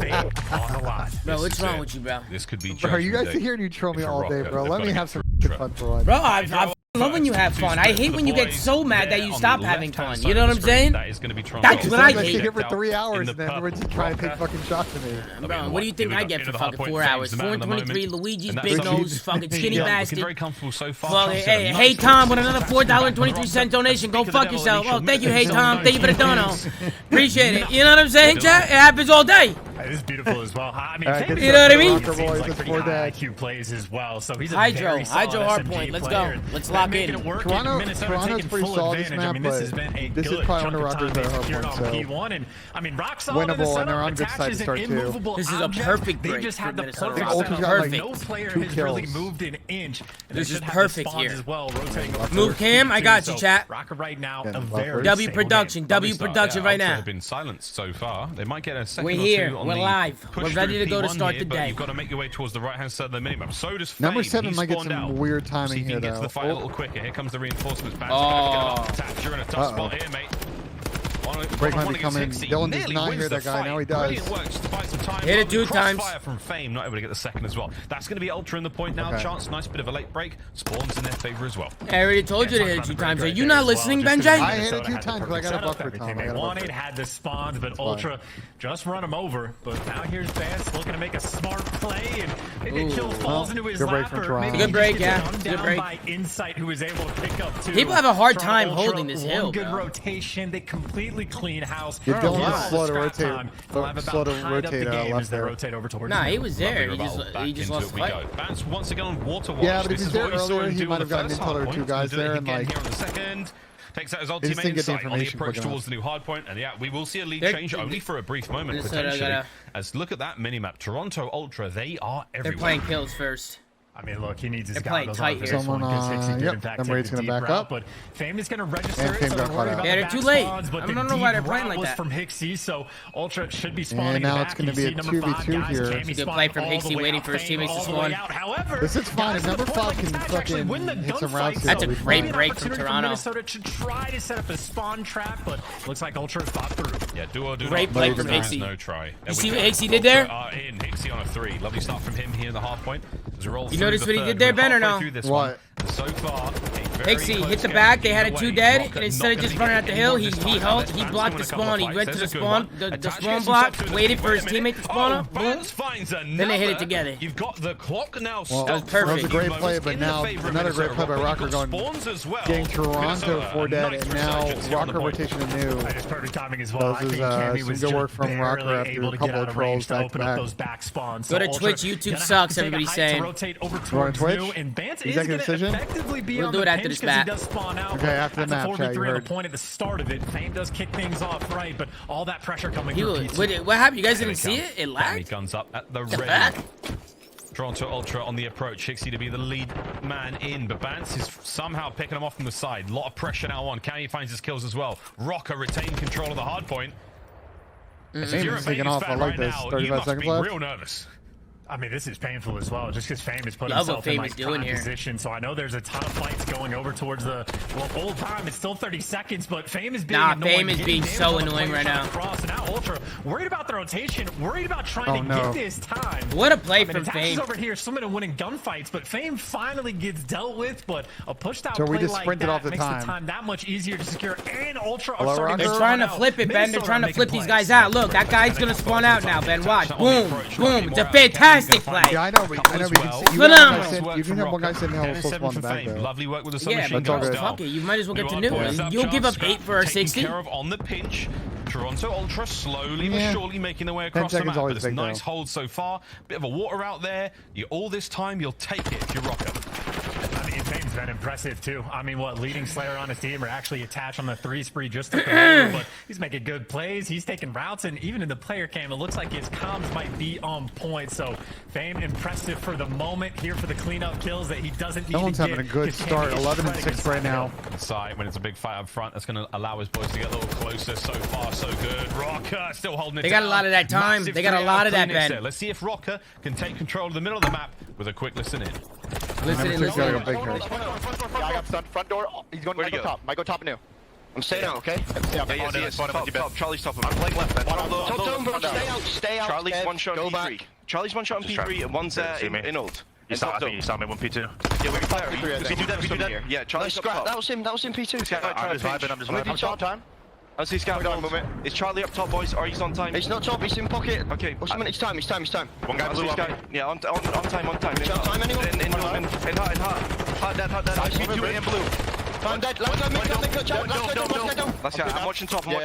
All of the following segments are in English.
Fame on the line. Bro, what's wrong with you, bro? This could be. Bro, you guys sit here and you troll me all day, bro. Let me have some fun for once. Bro, I love when you have fun. I hate when you get so mad that you stop having fun. You know what I'm saying? That's what I hate. Sit here for 3 hours and then we're just trying to take fucking shots at me. Bro, what do you think I get for fucking 4 hours? 423, Luigi's big nose, fucking skinny bastard. Very comfortable so far. Well, hey Tom, with another $4.23 donation. Go fuck yourself. Oh, thank you, hey Tom. Thank you for the dono. Appreciate it. You know what I'm saying, chat? It happens all day. This is beautiful as well. I mean, you know what I mean? IQ plays as well, so he's a Hydro hardpoint. Let's go. Let's lock in. Toronto's pretty solid this map, but this is probably one of Rocker's better hardpoints, so winnable, and they're on good side to start too. This is a perfect break. They just had the perfect. Ultra's got like no player 2 has kills. really moved an inch. This is perfect here. As well, Move Cam, I got you, chat. Rokkr right now, Yeah, a very W production right now. They've been silenced so far. They might get a second. We're here. We're live. We're ready to go to start the day. You've got to make your way towards the right-hand side of the minimap. So does Fame. Number 7 might get some weird timing here, though. Gets the fight a little quicker. Here comes the reinforcements. Bance you're in a tough spot here, mate. Break might be coming. Dylan does not hear that guy. Now he does. Hit it 2 times. Fire from Fame, not able to get the second as well. That's going to be Ultra in the point now. Chance, nice bit of a late break. Spawns in their favor as well. I already told you to hit it 2 times. Are you not listening, Benjay? I hit it 2 times, but I got a buffer time. They wanted, had the spawns, but Ultra just run him over. But now here's Bance looking to make a smart play, and maybe a kill falls into his lap. Good break, yeah. Good break. By Insight, who was able to pick up 2. People have a hard time holding this hill, Good rotation. They completely clean house. You're Dylan just slow to rotate. Slow to rotate left there. Rotate over towards nah, he was there. He just lost the fight. Bance once again on water watch. Yeah, but if he's there earlier, he might have gotten intel or 2 guys there, and like. Takes out his ultimate insight on the approach towards the new hardpoint, and yeah, we will see a lead change only for a brief moment potentially. As look at that minimap, Toronto Ultra, they are everywhere. They're playing kills first. I mean, look, he needs his guy. Tight here. Someone, Number 8's gonna back up. But Fame is gonna register it, so yeah, they're too late. I don't know why they're playing like that. From Hicksy, so Ultra should be spawning. And now it's gonna be a 2v2 here. Good play from Hicksy, waiting for his teammates to spawn. This is fine. If number 5 can fucking hit some routes, that's a great break from Toronto. Minnesota should try to set up a spawn trap, but looks like Ultra thought through. Yeah, duo. Great play from Hicksy. No try. You see what Hicksy did there? In Hicksy on a 3. Lovely start from him here in the hardpoint. You notice what he did there, Ben, or no? What? So far, Hicksy hit the back. They had a 2 dead, and instead of just running out the hill, he blocked the spawn. He went to the spawn, the spawn block, waited for his teammate to spawn up. Boom. Then they hit it together. You've got the clock now. Well, that was perfect. That was a great play, but now another great play by Rokkr getting Toronto 4 dead, and now Rokkr rotation anew. Just perfect timing as well. This is some good work from Rokkr after a couple of trolls back to back. Go to Twitch. YouTube sucks. Everybody's saying. Go on Twitch. Executive decision. We'll do it after this map. Okay, after the map, chat, you heard. Point at the start of it. Fame does kick things off right, but all that pressure coming through. What happened? You guys didn't see it? It lagged? Guns up at the ready. Toronto Ultra on the approach. Hicksy to be the lead man in, but Bance is somehow picking him off from the side. A lot of pressure now on. Cammy finds his kills as well. Rokkr retained control of the hard point. Fame is taking off. I like this. 35 seconds left. Real nervous. I mean, this is painful as well, just because Fame has put himself in like prime position. So I know there's a ton of fights going over towards the full time. It's still 30 seconds, but Fame is being annoying. Fame is being so annoying right now. And now Ultra worried about the rotation, worried about trying to get this time. What a play from Fame. Over here, swimming and winning gunfights, but Fame finally gets dealt with. But a pushed out so play we just like that makes the time that much easier to secure. And Ultra are starting to. They're trying to flip it, Ben. They're trying to flip these guys out. Look, that guy's gonna spawn out now, Ben. Watch. Boom, boom. It's a fantastic play. Yeah, I know, but Phenomenal. You can have one guy sitting here full spawn in the back there. Lovely work with the submachine. Yeah, but fuck it. You might as well get to new. You'll give up 8 for a 60. Care of on the pinch. Toronto Ultra slowly but surely making their way across the map. But it's a nice hold so far. Bit of a water out there. All this time, you'll take it if you're Rokkr. I mean, Fame's been impressive too. I mean, leading Slayer on his team are actually attached on the 3 spree just to but he's making good plays. He's taking routes, and even in the player cam, it looks like his comms might be on point. So Fame impressive for the moment here for the cleanup kills that he doesn't need. No one's having a good start. 11-6 right now. Inside when it's a big fight up front, that's going to allow his boys to get a little closer. So far, so good. Rokkr still holding it. They got a lot of that time. They got a lot of that, Ben. Let's see if Rokkr can take control of the middle of the map with a quick listen in. Listen. Yeah, I got stunned. Front door. He's going to go top. Might go top and new. I'm staying out, okay? Top. Charlie's top of him. I'm playing left, man. Top down, bro. Stay out. Charlie's one shot in P3. Charlie's one shot in P3 and one's in ult. You start me 1P2. Yeah, we can play it. If you do that, yeah, Charlie's top. That was him P2. I'm just vibing. Top time. I see Scout down. Is Charlie up top, boys, or he's on time? It's not top, he's in pocket. Okay. What's the minute? It's time. One guy blue up. Yeah, on time. Time anyone? In hard dead. I see do it in blue. I'm dead. Last guy down. Last guy, I'm watching top. Someone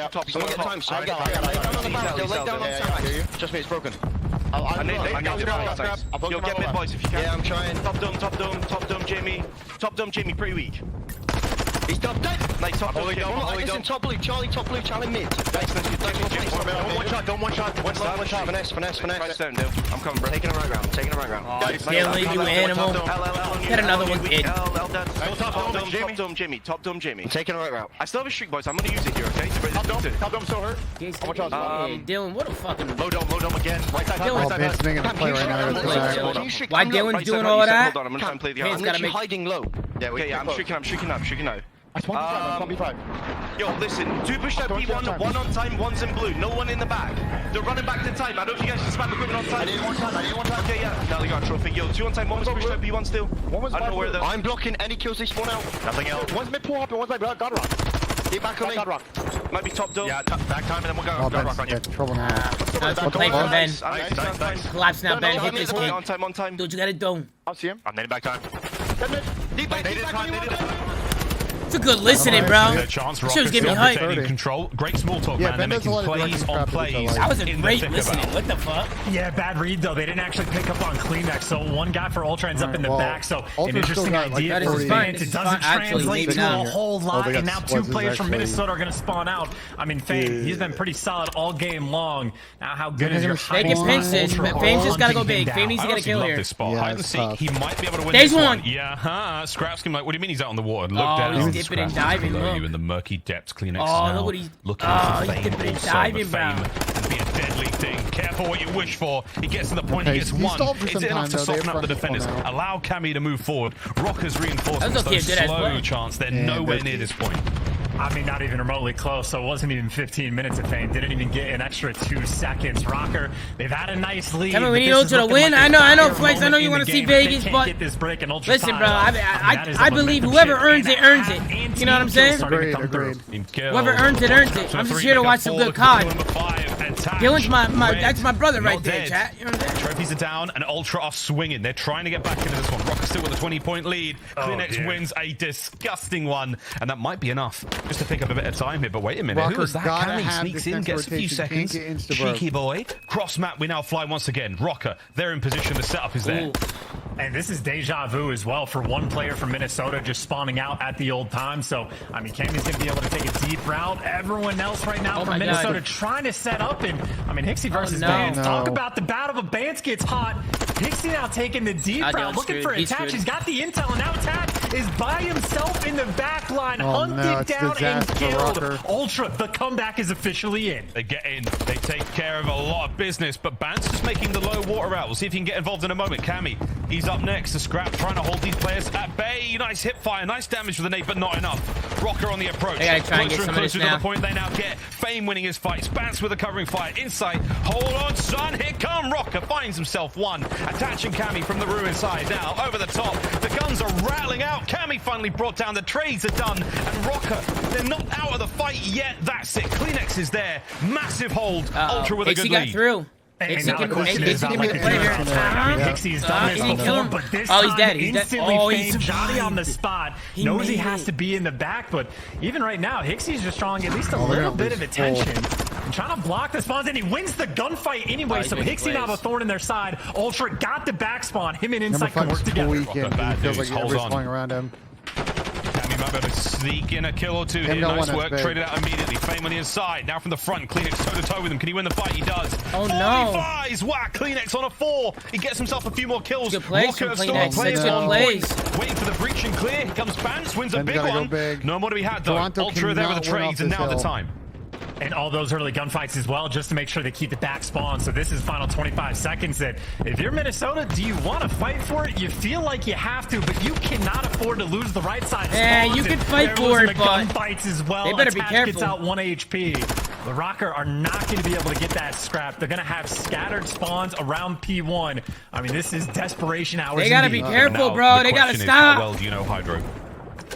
get time. Lay down on the back. Lay down on side. Just me, it's broken. I need Yo, get mid, boys, if you can. Yeah, I'm trying. Top dome, Jamie. Top dome, Jamie, pretty weak. He's top dead. Nice, top dome, Listen, top blue, Charlie mid. Nice, Don't one shot. Finesse. Price down, dude. I'm coming, bro. Taking a right round. Dylan, you animal. Get another one, kid. Top dome, Jamie. I'm taking a right route. I still have a streak, boys. I'm gonna use it here, okay? Top dome still hurt. Dylan, what a fucking... Low dome again. Right side. Bance making a play right now. Why Dylan's doing all of that? Hold on, I'm gonna try and play the Vance hard. gotta make... hiding low. Yeah, I'm shooting out. It's 1v5. Yo, listen, 2 push that P1, 1 on time, 1's in blue, no one in the back. They're running back to time. I don't know if you guys can spam equipment on time. I didn't want time. Okay, yeah. Now they got a trophy. Yo, 2 on time, 1 was pushed that P1 still. I don't know where the... I'm blocking any kills they spawn out. Nothing else. One's mid pull up and one's like God Rock. Get back on me. God Rock. Might be top dome. Yeah, back time and then we'll go rock on you. Trouble now. Nice play from Ben. Nice. Collapse now, Ben. Hit this kid. On time. Dude, you got it done. I'll see him. I'm netting back time. Deep back. It's a good listening, bro. Good chance. She was giving me hype. Retaining control. Great small talk, Yeah, man. Ben They're does a making lot of plays directing on crap with each plays. other. That was a in the great thick of listening. it. What the fuck? Yeah, bad read though. They didn't actually pick up on CleanX, so one guy for Ultra ends up in the Well, back. So Ultra's an interesting still got, like, idea That for is Bance. fine. It It's doesn't fine. Actually, translate maybe to not. a whole lot, they got and now 2 squads players from actually. Minnesota are going to spawn out. I mean, Fame, he's been pretty solid all game long. Now, how good is your They can pinch this. Fame just gotta go big. Fame needs to get a kill love here. this spot. Yeah, Hide and it's seek. tough. He might be able to win There's this one. Yeah, Scraps can like, what do you mean he's out on the water? Look Oh, down. he's dipping and Scraps diving, below look. you in the murky depths. CleanX Oh, now look what he's... looking Oh, for he's Fame dipping and also, diving, but bro. Fame can be a deadly thing. Careful what you wish for. He gets to the point, Okay, he gets he one. stalled for Is some it enough time, to though. They soften up the have front defenders? spawn out. Allow Cammy to move forward. Rocker's reinforcements, That's okay, those good as slow well. chance. They're Yeah, nowhere but- near this point. I mean, not even remotely close, so it wasn't even 15 minutes of Fame. Didn't even get an extra 2 seconds. Rokkr, they've had a nice lead. Cammy, we but need this is Ultra to looking win. like I a know, clear Flex. I know moment you in want the to see game. If they Vegas, can't but get this break and Ultra listen, tied bro. up, that is a I believe momentum whoever shift. earns And it, earns a it. half You know what I'm and saying? starting to come through. Whoever earns it, earns it. I'm just here to watch some good COD. Dylan's that's my brother right there, chat. You know what I'm saying? Trophies are down and Ultra are swinging. They're trying to get back into this one. Rokkr still with a 20-point lead. CleanX dear. wins a disgusting one, and that might be enough just to pick up a bit of time here. But wait a minute, who Rocker's was that? gotta Cammy have sneaks in, defensive gets a few rotation, seconds. can't get insta-bro. Cheeky boy. Cross map, we now fly once again. Rokkr, they're in position. The setup is there. Ooh. And this is deja vu as well for one player from Minnesota just spawning out at the old time. So, I mean, Cammy's going to be able to take a deep route. Everyone else right now Oh from my Minnesota God. trying to set up. And, I mean, Hicksy versus no. Bance. No. Talk about the battle of Bance gets hot. Hicksy now taking the deep Ah, route, Dylan's looking screwed. for He's attach. screwed. He's got the intel, and now attach is by himself in the back line. Oh, hunted no, it's down and disaster for killed. Rokkr. Ultra, the comeback is officially in. They get in, they take care of a lot of business, but Bance is making the low water out. We'll see if he can get involved in a moment. Cammy, he's up next to Scrap, trying to hold these players at bay. Nice hip fire, nice damage with the nade, but not enough. Rokkr on the approach. They gotta try and get Closer some of this closer to now. the point they now get. Fame winning his fights. Bance with a covering fire. Insight. Hold on, son. Here come Rokkr. Finds himself one. Attaching Cammy from the ruin side. Now, over the top. The guns are rattling out. Cammy finally brought down. The trades are done. And Rokkr, they're not out of the fight yet. That's it. CleanX is there. Massive hold. Ultra with a good Hicksy got lead. through. And Hicksy now the can question is about make like a a play here. difference. I mean, Hicksy has done this He didn't kill before, him. but this Oh, he's time dead. He's dead. instantly Oh, he's Fame Johnny survived. on the spot. He Knows he made has it. to be in the back, but even right now, Hicksy's just drawing at least a Oh, little they're bit of gonna be attention. And trying to block the spawns, and he wins the gunfight anyway. he's So making Hicksy now have a plays. thorn in their side. Ultra got the back spawn. Him and Number Insight can 5 work is together. weekend. Bad He feels news. like Hold everybody's on. flying around him. Cammy might be able to sneak in a kill or two here. Him got Nice one, work. that's big. Traded out immediately. Fame on the inside. Now from the front. CleanX toe-to-toe with him. Can he win the fight? He does. Oh, no. 45s. Wow. CleanX on a 4. He gets himself a few more kills. Good plays from Rokkr still CleanX. players Good on plays. point. Waiting for the breach and clear. Here comes Bance. Wins a Ben's big gotta go one. big. No more to be had though. Toronto Ultra there with the cannot win trades off and this now the hill. time. And all those early gunfights as well, just to make sure they keep it back spawn. So this is final 25 seconds that if you're Minnesota, do you want to fight for it? You feel like you have to, but you cannot afford to lose the right side. Yeah, you can fight for it, but gunfights as well. they better be careful. Gets out 1 HP. The Rokkr are not going to be able to get that scrap. They're going to have scattered spawns around P1. I mean, this is desperation hours. They got to be careful, bro. They got to stop. How well do you know Hydro?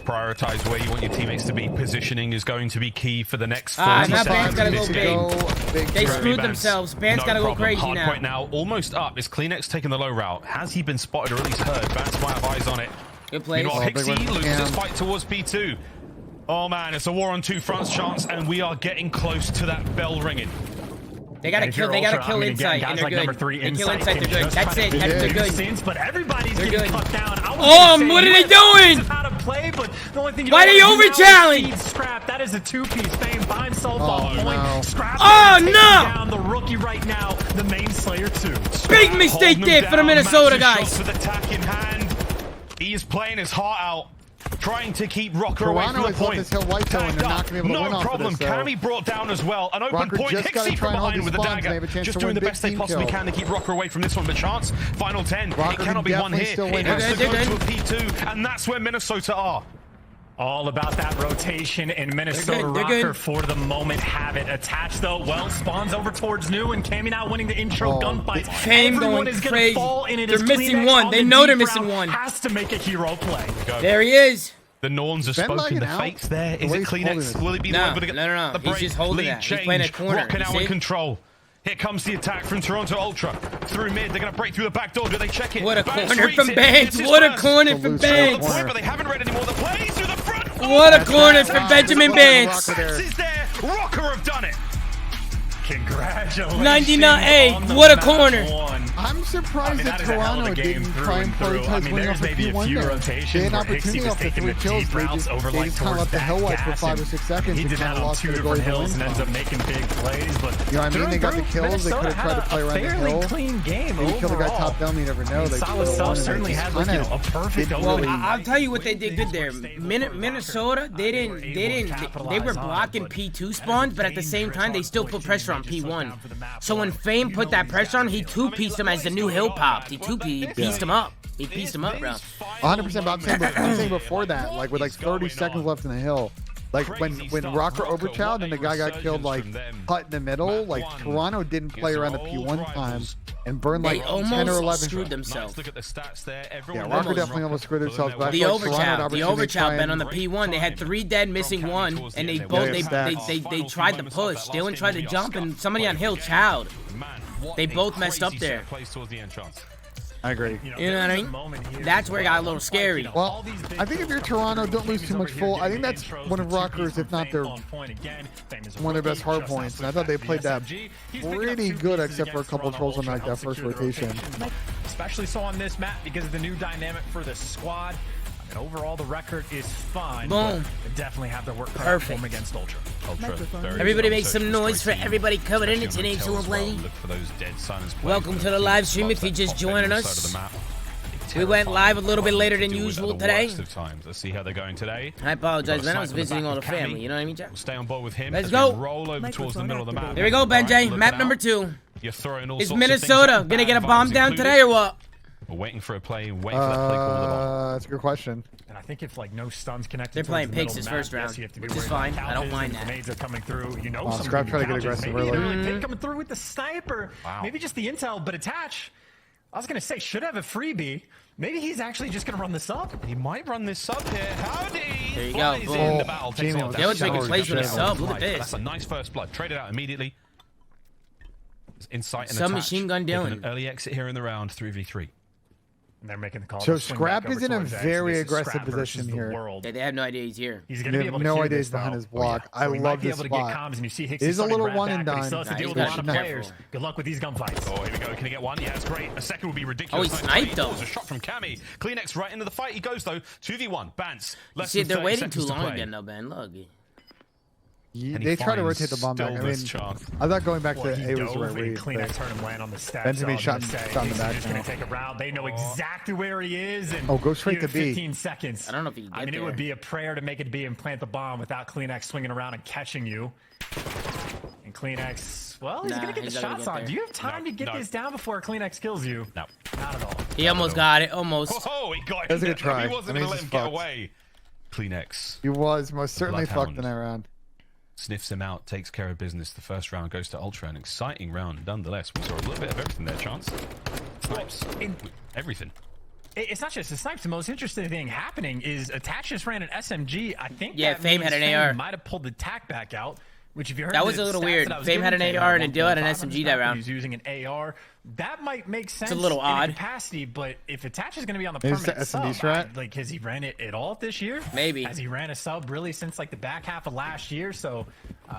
Prioritize where you want your teammates to be. Positioning is going to be key for the next 40 that seconds. Bance gotta go big. They screwed Bance. themselves. Bance gotta go crazy Hard now. point now, almost up. Is CleanX taking the low route? Has he been spotted or at least heard? Bance might have eyes on it. Good place. Hicksy loses his fight towards P2. Oh man, it's a war on two fronts chance, and we are getting close to that bell ringing. They gotta kill. They gotta kill Insight, and they're good. They kill Insight, they're good. That's it. They're good. But everybody's They're getting good. cut down. What are they doing? How to play, but the only thing Why they over-challenge? Scrap. That is a two-piece. Fame by himself on point. No. Scrap. No! Down the rookie right now. The main Slayer 2. Big mistake there for the Minnesota guys. With attack in hand, he is playing his heart out. Trying to keep Rokkr away from the point. This hill white though, and they're not going to be able to win No off problem. of this, Cammy brought down as well. An open Rokkr point. just gotta Hicksy try from and hold behind these with the spawns. They have a dagger. chance Just to doing win the big best they team possibly kill. can to keep Rokkr away from this one. But chance, final 10. Rokkr It cannot be can won here. definitely still It win has this. to go to a P2, and that's where Minnesota are. All about that rotation in Minnesota. They're Rokkr good. for the moment have it. Attached though, well, spawns over towards new, and Cammy now winning the intro gunfight. Fame Everyone going is gonna crazy. fall in it. They're as missing CleanX one. on They the know they're deep missing route one. Has to make a hero play. There he is. The norms are spoken. lagging The out? fate's there. The Is way it he's holding CleanX? it. Will it be the No, one to get no. the He's break? just holding Lead that. He's change. playing a corner. Rokkr You now see? in control. Here comes the attack from Toronto Ultra. Through mid, they're going to break through the back door. Do they check it? What a Bance corner reads from it. Bance. It's his What a first. corner from Loose Bance. corner. But they haven't read anymore. The plays through the front. What a corner from Benjamin Bance. Bance is there. Rokkr have done it. Congratulations. 99. on the What a match corner. one. I'm surprised that that is a hell of Toronto a game didn't through try and and through. prioritize winning there's off the maybe a P1 few there. rotations They had an where Hicksy opportunity was off the taking 3 the kills. deep They routes over just like kind of towards left the that hill white for gas, 5 or and 6 seconds. he and did kind that of on lost 2 the different goal hills and to ends up making big plays. But You know what I mean? They got the kills. They could have tried to play around the fairly hill. clean game Maybe kill the guy overall. top down. You never know. They Solid stuff. Certainly had like, a perfect Well, opening. I'll tell you what they did good there. Minnesota, they were blocking P2 spawns, but at the same time, they still put pressure on P1. So when Fame put that pressure on, he two-pieced him as the new hill popped. He pieced him up. He pieced him up, bro. 100%. But I'm saying before that, like with like 30 seconds left in the hill, like when Rokkr overchowed and the guy got killed like cut in the middle, like Toronto didn't play around the P1 time and burned like They 10 or 11. almost screwed themselves. Look at the stats there. Yeah, Everyone Rokkr definitely almost screwed themselves. But I The feel like Toronto had overchow opportunity to been on the try P1. They had 3 dead, missing 1, and they tried to push. Dylan tried to jump, and somebody on hill chowed. They both messed up there. I agree. You know what I mean? That's where it got a little scary. Well, I think if you're Toronto, don't lose too much full. I think that's one of Rokkr's, if not their one of their best hard points. And I thought they played that pretty good, except for a couple of trolls on like that first rotation. Especially so on this map because of the new dynamic for the squad. I mean, overall, the record is fine. Boom. They definitely have their work cut out for them against Ultra. Everybody make some noise for everybody coming in. It's an HO play. Welcome to the live stream if you're just joining us. We went live a little bit later than usual today. Let's see how they're going today. I apologize, man. I was visiting all the family. You know what I mean, Jack? We'll stay on board with him. Let's as go. we roll over towards the middle of the map. Here we go, Benjay. Look Map it number out. 2. You're throwing all Is sorts of things Minnesota at gonna get a bad bomb vibes down included. today or what? We're waiting for a play, waiting for that play call to the ball. That's a good question. And I think if like no stuns connected, They're playing towards the Pigs middle this of the first map, round, yes, you have to be which is worried fine. about I don't couches mind and that. grenades are coming through. You know, some Scrap trying to get couches. aggressive Maybe early. an early pick coming through with the sniper. Wow. Maybe just the intel, but attach. I was gonna say should have a freebie. Maybe he's actually just gonna run this up. He might run this sub here. Howdy! There you Flies go. in the Oh, battle. Jamie Takes was on They would down. take a place with a Down. sub. Look at That's this. a nice first blood. Trade it out immediately. Insight and Submachine gun Taking Dylan. an early exit here in the round. 3v3. And they're making the call. So to swing Scrap back over is in a towards X. very This is aggressive Scrap versus position the here. world. They have no idea he's here. He's You gonna be have able to no hear idea this, he's behind though. his block. So he I might love be this able to get spot. comms, and you see Hicksy It is a starting to little wrap one and back, but he done. still has to Nah, deal he's with a gotta lot of be players. careful. Good luck with these gunfights. Oh, here we go. Can he get one? Yeah, that's great. A second would be ridiculous. Oh, he Nice sniped, play. though. It was a shot from Cammy. CleanX right into the fight. He goes, though. 2v1. Bance. You Less see, than they're 30 waiting too seconds to long play. again, though, Ben. Look. And he They try to finds rotate the bomb back. I still mean, this chance. I thought going back Well, to he A was the dove right and read. CleanX but- heard him land on the steps. Benjamin So I shot was gonna say, down the Hicksy back just gonna now. take a route. They know exactly where he is. And Oh, go straight give to it B. 15 seconds. I don't know if he can I get mean, it there. would be a prayer to make it B and plant the bomb without CleanX swinging around and catching you. And CleanX, well, he's gonna get the he's not gonna shots get on. there. Do you have time to get this down before CleanX kills you? No. Not at all. He almost got it. Almost. Oh, he got That's a it. good try. He wasn't I mean, going to let he's him get fucked. away. CleanX He was most certainly Bloodhound. fucked in that round. sniffs him out, takes care of business. The first round goes to Ultra. An exciting round nonetheless. We saw a little bit of everything there, Chance. Snipes. Everything. It's not just the snipes. The most interesting thing happening is Attach just ran an SMG. I think Yeah, that Fame means had an AR. might have pulled the tack back out. Which, if you heard That was the a little stats weird. that I was Fame had giving an to AR you, and Dill had an 1.5 SMG that round. He's using an AR. That might make sense. a little in odd. capacity, but if Attach is going to be on the Maybe permanent it's the SMD sub, strat? like, has he ran it at all this year? Maybe. Has he ran a sub really since like the back half of last year? So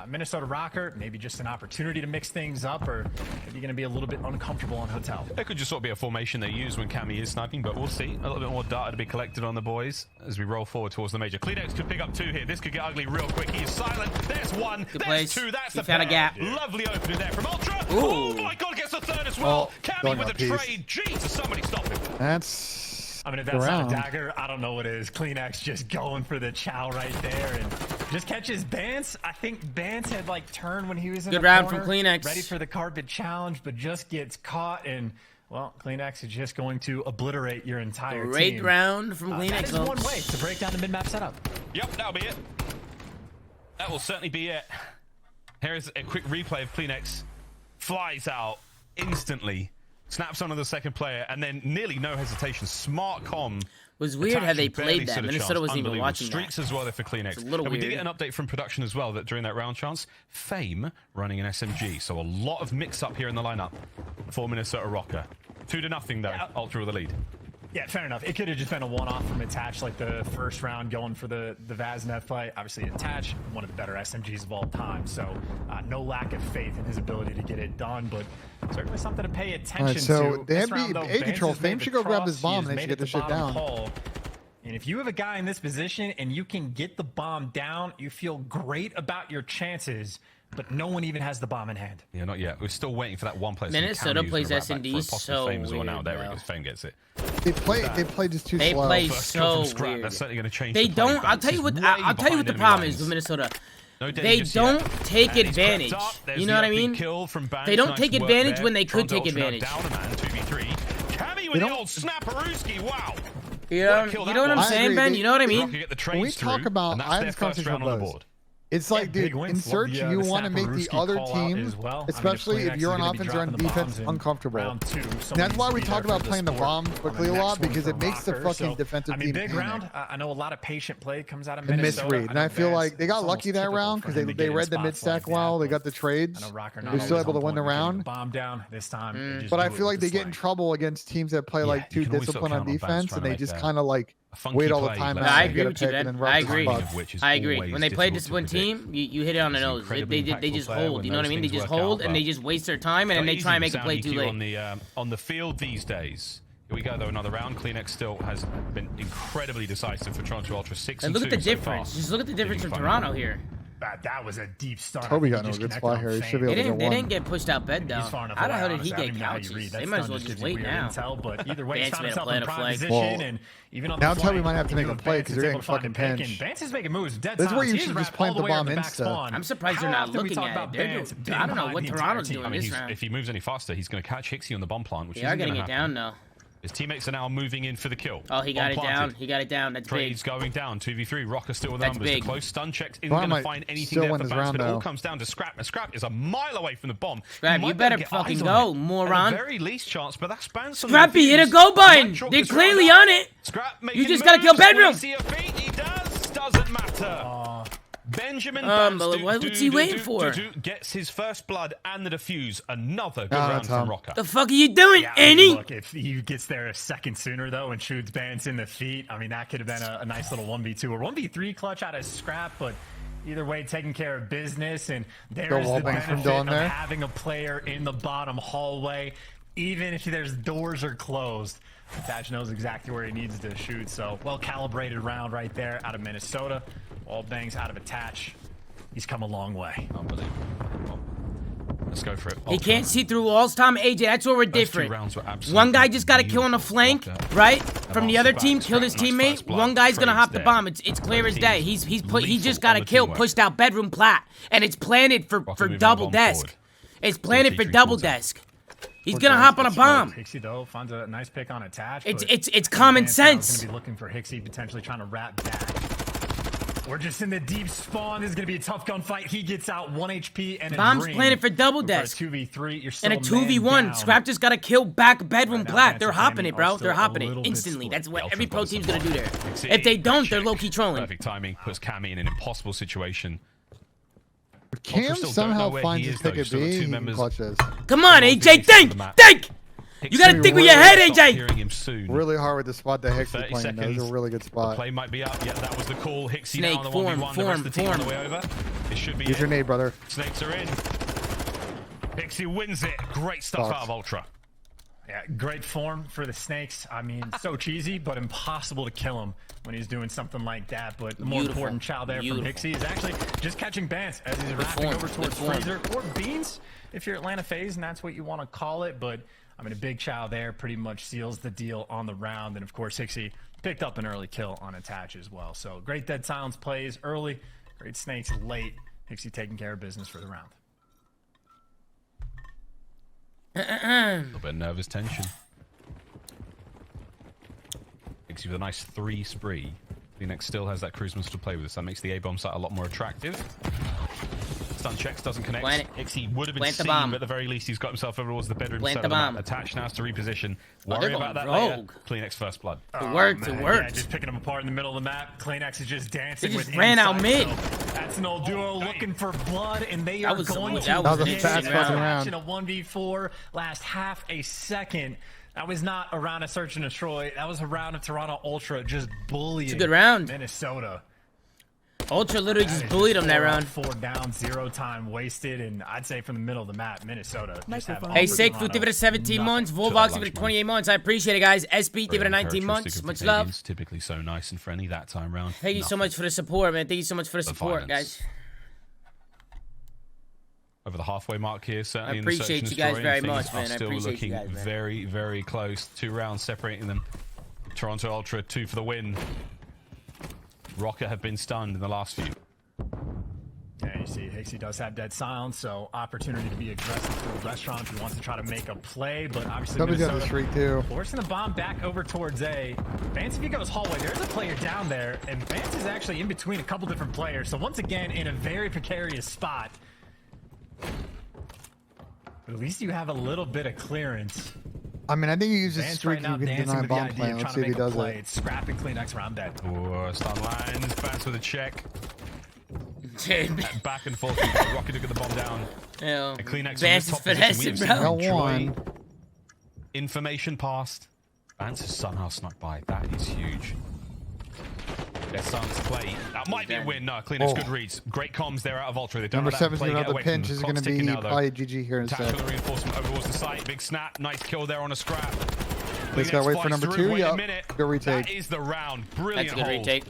Minnesota Rokkr, maybe just an opportunity to mix things up, or maybe going to be a little bit uncomfortable on Hotel. It could just sort of be a formation they use when Cammy is sniping, but we'll see. A little bit more data to be collected on the boys as we roll forward towards the major. CleanX could pick up two here. This could get ugly real quick. He is silent. There's one. Good There's place. two. That's He the found a gap. Lovely opening there from Ultra. Ooh. Oh my God, gets the third as well. Oh, Cammy going with a up piece. trade. Jesus, somebody stop him. That's. I mean, if that's round. not a dagger, I don't know what is. CleanX just going for the chow right there and just catches Bance. I think Bance had like turned when he was in Good the round corner, from CleanX. ready for the carpet challenge, but just gets caught. And well, CleanX is just going to obliterate your entire Great team. round from CleanX. That is one way to break down the mid-map setup. Yep, that'll be it. That will certainly be it. Here is a quick replay of CleanX. Flies out instantly. Snaps onto the second player, and then nearly no hesitation. Smart comm. It was weird how they Attach, barely played that. stood a Minnesota chance. wasn't even Unbelievable. watching Streaks that. as well there for CleanX. It's a little And we did weird. get an update from production as well that during that round, Chance. Fame running an SMG, so a lot of mix-up here in the lineup for Minnesota Rokkr. 2-0 though. Yeah. Ultra with the lead. Yeah, fair enough. It could have just been a one-off from Attach, like the first round going for the Vaznev fight. Obviously, Attach, one of the better SMGs of all time, so no lack of faith in his ability to get it done, but certainly something to pay attention Alright, so to. they This have round, the though, A Bance control. has Fame made the should go grab cross. this bomb He and has they made should it get this the shit bottom down. hole. And if you have a guy in this position and you can get the bomb down, you feel great about your chances, but no one even has the bomb in hand. Yeah, not yet. We're still waiting for that one place. Minnesota plays SMD SMD so Fame as well. Now weird, there it bro. is. Fame gets it. They play just too They slow. play First kill so from Scrap. weird. That's certainly going to change. They the play. don't. I'll Bance tell you is what. way I'll tell you what behind the enemy problem is lines. with Minnesota. No They danger just don't yet. take And he's advantage. crept up. There's You know the what I big mean? kill from Bance. They don't Nice take work advantage there. when they could Toronto take Ultra now advantage. Down a man, 2v3. Cammy with They the don't- old snapperooski. Wow. You know, kill you that know what I'm one. I saying, agree. Ben? They- You know what I Rokkr mean? get the When we trades talk through, about, and that's I have their this first conversation round with on the Buzz. board. It's like, big dude, in wins. search, Love you the want to make the Snapperooski other call out team, as well. I mean, especially CleanX if you're is on gonna be offense or on dropping the defense, bombs in uncomfortable. round two, so That's we why need we to be talk there for about playing the sport bomb on quickly the a lot next one because for it makes the Rokkr. fucking So, defensive I mean, team big panic. round. I know a lot of patient play comes out of And Minnesota. misread. And I feel like they got lucky that round because they read the mid stack well. They got the trades. They're still able to win the round. Bomb down this time. But I feel like they get in trouble against teams that play like you too can always sort of disciplined on count on Bance defense, trying and to they make just that kind of like a funky wait all the play, time but out I and agree get a with you, pick and Ben. then I rough agree. the Of spot. which is I agree. always When they play difficult to this one predict. team, you hit it on the He's an nose. They incredibly just impactful player hold. when You know what I those mean? They things just work hold out, and they but just waste their time and then they try and make a play too late. On the field these days. Here we go though, another round. CleanX still has been incredibly decisive for Toronto Ultra. 6 And look at the so far. difference. Just look at the difference from Leaving Toronto final. here. That was a deep start. Toby I got think no just good connected spot on here. He Fame. should be able They to get didn't one. get pushed out bed though. He's far enough How the away, hell did he honestly. I get don't even know how you couches? read. They That might as stun well just just gives you wait weird now. intel, but either way, he's Bance found made a himself play in on a prime flag. position, Well, and even on the now Toby flank, might have to make you a know, play Bance 'cause is they're able getting to find fucking him picking. pinched. Bance is making moves. Dead This is where silence. you He's should wrapped just plant all the the way bomb around back insta. spawn. I'm surprised they're How not often we looking talk at about it. They're Bance doing- being I don't know behind what the entire Toronto's team? doing I mean, this round. if he moves any faster, he's going to catch Hicksy on the bomb plant, which They are isn't getting going it to happen. down now. His teammates are now moving in for the kill. Oh, he got it Unplanted. down. He got it down. That's big. Trades going down. 2v3. Rokkr still with the That's numbers. big. The close stun checks isn't Bomb going to might find anything still there win for this Bance, round, but it all though. comes down to Scrap. And Scrap is a mile away from the bomb. Scrap, might you be better able to get fucking eyes on go, it. moron. At the very least chance, but that's Bance on Scrappy, the hit a defuse. go button. Might chalk They're this round clearly up. on it. Scrap You making just gotta kill moves. Bedroom. Will he see a feat? He does. Doesn't matter. Benjamin but Bance what's he waiting for? gets his first blood and the defuse. Another good Ah, round that's from him. Rokkr. The fuck are you doing, Yeah, I mean, Annie? look, if he gets there a second sooner, though, and shoots Bance in the feet, I mean, that could have been a nice little 1v2 or 1v3 clutch out of Scrap, but either way, taking care of business, and there's wall the bang from benefit Dawn of there. having a player in the bottom hallway, even if there's doors are closed. Thatch knows exactly where he needs to shoot, so well-calibrated round right there out of Minnesota. All bangs out of Attach. He's come a long way. Unbelievable. Let's go for it. He Ultra. can't see through walls, Tom. AJ, that's where we're Those 2 different. rounds were absolutely One guy just got to kill on the beautiful. flank, Rokkr. right? From the off other the team, back, killed his nice teammate. first blood. One guy's gonna Trade's hop the dead. bomb. It's clear as day. He Lethal just got to on the kill. teamwork. Pushed out bedroom plat, and it's planted for Rokkr moving double the bomb desk. forward. It's planted for T3 double quarter. desk. He's gonna hop on a bomb. Hicksy though finds a nice pick on attach. It's common sense. Gonna be looking for Hicksy potentially trying to wrap back. We're just in the deep spawn. This is gonna be a tough gunfight. He gets out 1 HP and a Bomb's dream. planted for double But for a desk. 2v3, you're still And a man 2v1. down. Scrap just got to kill back bedroom Right now, plat. Bance They're and hopping Cammy it, are bro. still They're a hopping it little bit instantly. slow. That's what Ultra every pro builds team's the gonna do block. there. Hicksy, If they don't, they're check. low-key trolling. Perfect timing puts Cammy in an impossible situation. Cam Ultra still don't somehow know where finds he his is, though. pick at Still got 2 B. members. Clutches. Come on, All AJ, the aces think! on the map. Think! You gotta Hicksy think with your head, will stop AJ! hearing him soon. Really hard with the spot that Hicksy 30 playing. That was seconds. a really good The spot. play might be up. Yeah, that was the call. Hicksy Snake, down on the form, 1v1. The rest of the team form. on the way over. It should be Use your it. nade, brother. Snakes are in. Hicksy wins it. Great stuff Sucks. out of Ultra. Yeah, great form for the Snakes. I mean, so cheesy, but impossible to kill him when he's doing something like that. But the more Beautiful. important chow there from Beautiful. Hicksy is actually just catching Bance as he's wrapping form. over towards Good form. Freezer or Beans if you're Atlanta FaZe, and that's what you want to call it. But I mean, a big chow there pretty much seals the deal on the round. And of course, Hicksy picked up an early kill on attach as well. So great dead silence plays early, great Snakes late. Hicksy taking care of business for the round. A little bit of nervous tension. Hicksy with a nice 3 spree. CleanX still has that cruise to play with us. That makes the A-bomb site a lot more attractive. Stun checks, doesn't connect. Plant it. Hicksy would have been Plant the seen, bomb. but at the very least, he's got himself over towards the bedroom Plant side the of the map. bomb. Attached now has to reposition. they're Worry going about that later. rogue. CleanX first blood. It worked. Man, It worked. Yeah, just picking them apart in the middle of the map. CleanX is just dancing They just with ran out inside, mid. so that's an old duo looking for blood, and they That are was a- going to that was a get fast it. fucking round. In a 1v4, last half a second. That was not a round of search and destroy. That was a round of Toronto Ultra just bullying. It's a good round. Minnesota. Ultra literally That just is bullied him that 4 up, round. 4 down, 0 time wasted, and I'd say from the middle of the map, Minnesota. Just have Hey, offered Sake Food, Toronto give it a 17 nothing. months. Sure, Volvox, lunch give it a money. 28 months. I appreciate it, guys. SB, give it a Very 19 months. uncharacteristic of Much the love. Canadians, typically so nice and friendly that time round. Thank you so Nothing. much for the support, man. Thank you so much for the support, violence. guys. Over the halfway mark here, certainly. I in the search appreciate and you guys destroy, very and things much, man. are I still appreciate you looking guys, man. very, very close. 2 rounds separating them. Toronto Ultra 2 for the win. Rokkr have been stunned in the last few. Yeah, you see, Hicksy does have dead silence, so opportunity to be aggressive for the restaurant if he wants to try to make a play, but obviously Somebody's got the Minnesota streak too. forcing the bomb back over towards A. Bance, if he goes hallway, there's a player down there, and Bance is actually in between a couple different players, so once again, in a very precarious spot. But at least you have a little bit of clearance. I mean, I think he uses Bance streak. right now You can dancing deny with the bomb idea plan. of Let's trying see to if he make a does play. it. It's scrapping CleanX round dead. Oh, stun lines. Bance with a check. Dude, Back and forth. Rokkr to get the bomb down. yo, And CleanX Vance is top position. finessing, We have bro. seen Well Troy. won. Information passed. Bance has somehow snuck by. That is huge. Their son's play. That might be a win. No, CleanX Oh. good reads. Great comms there out of Ultra. They don't Number let that 7's play gonna get have the away from pinch. them. Is Clock's going to be ticking now, though. probably GG here instead. Tactical reinforcement over towards the site. Big snap. Nice kill there on a scrap. Just gotta wait for CleanX number flies 2. through. Wait a Yep. minute. Good retake. That is the round. That's Brilliant a good hold. retake.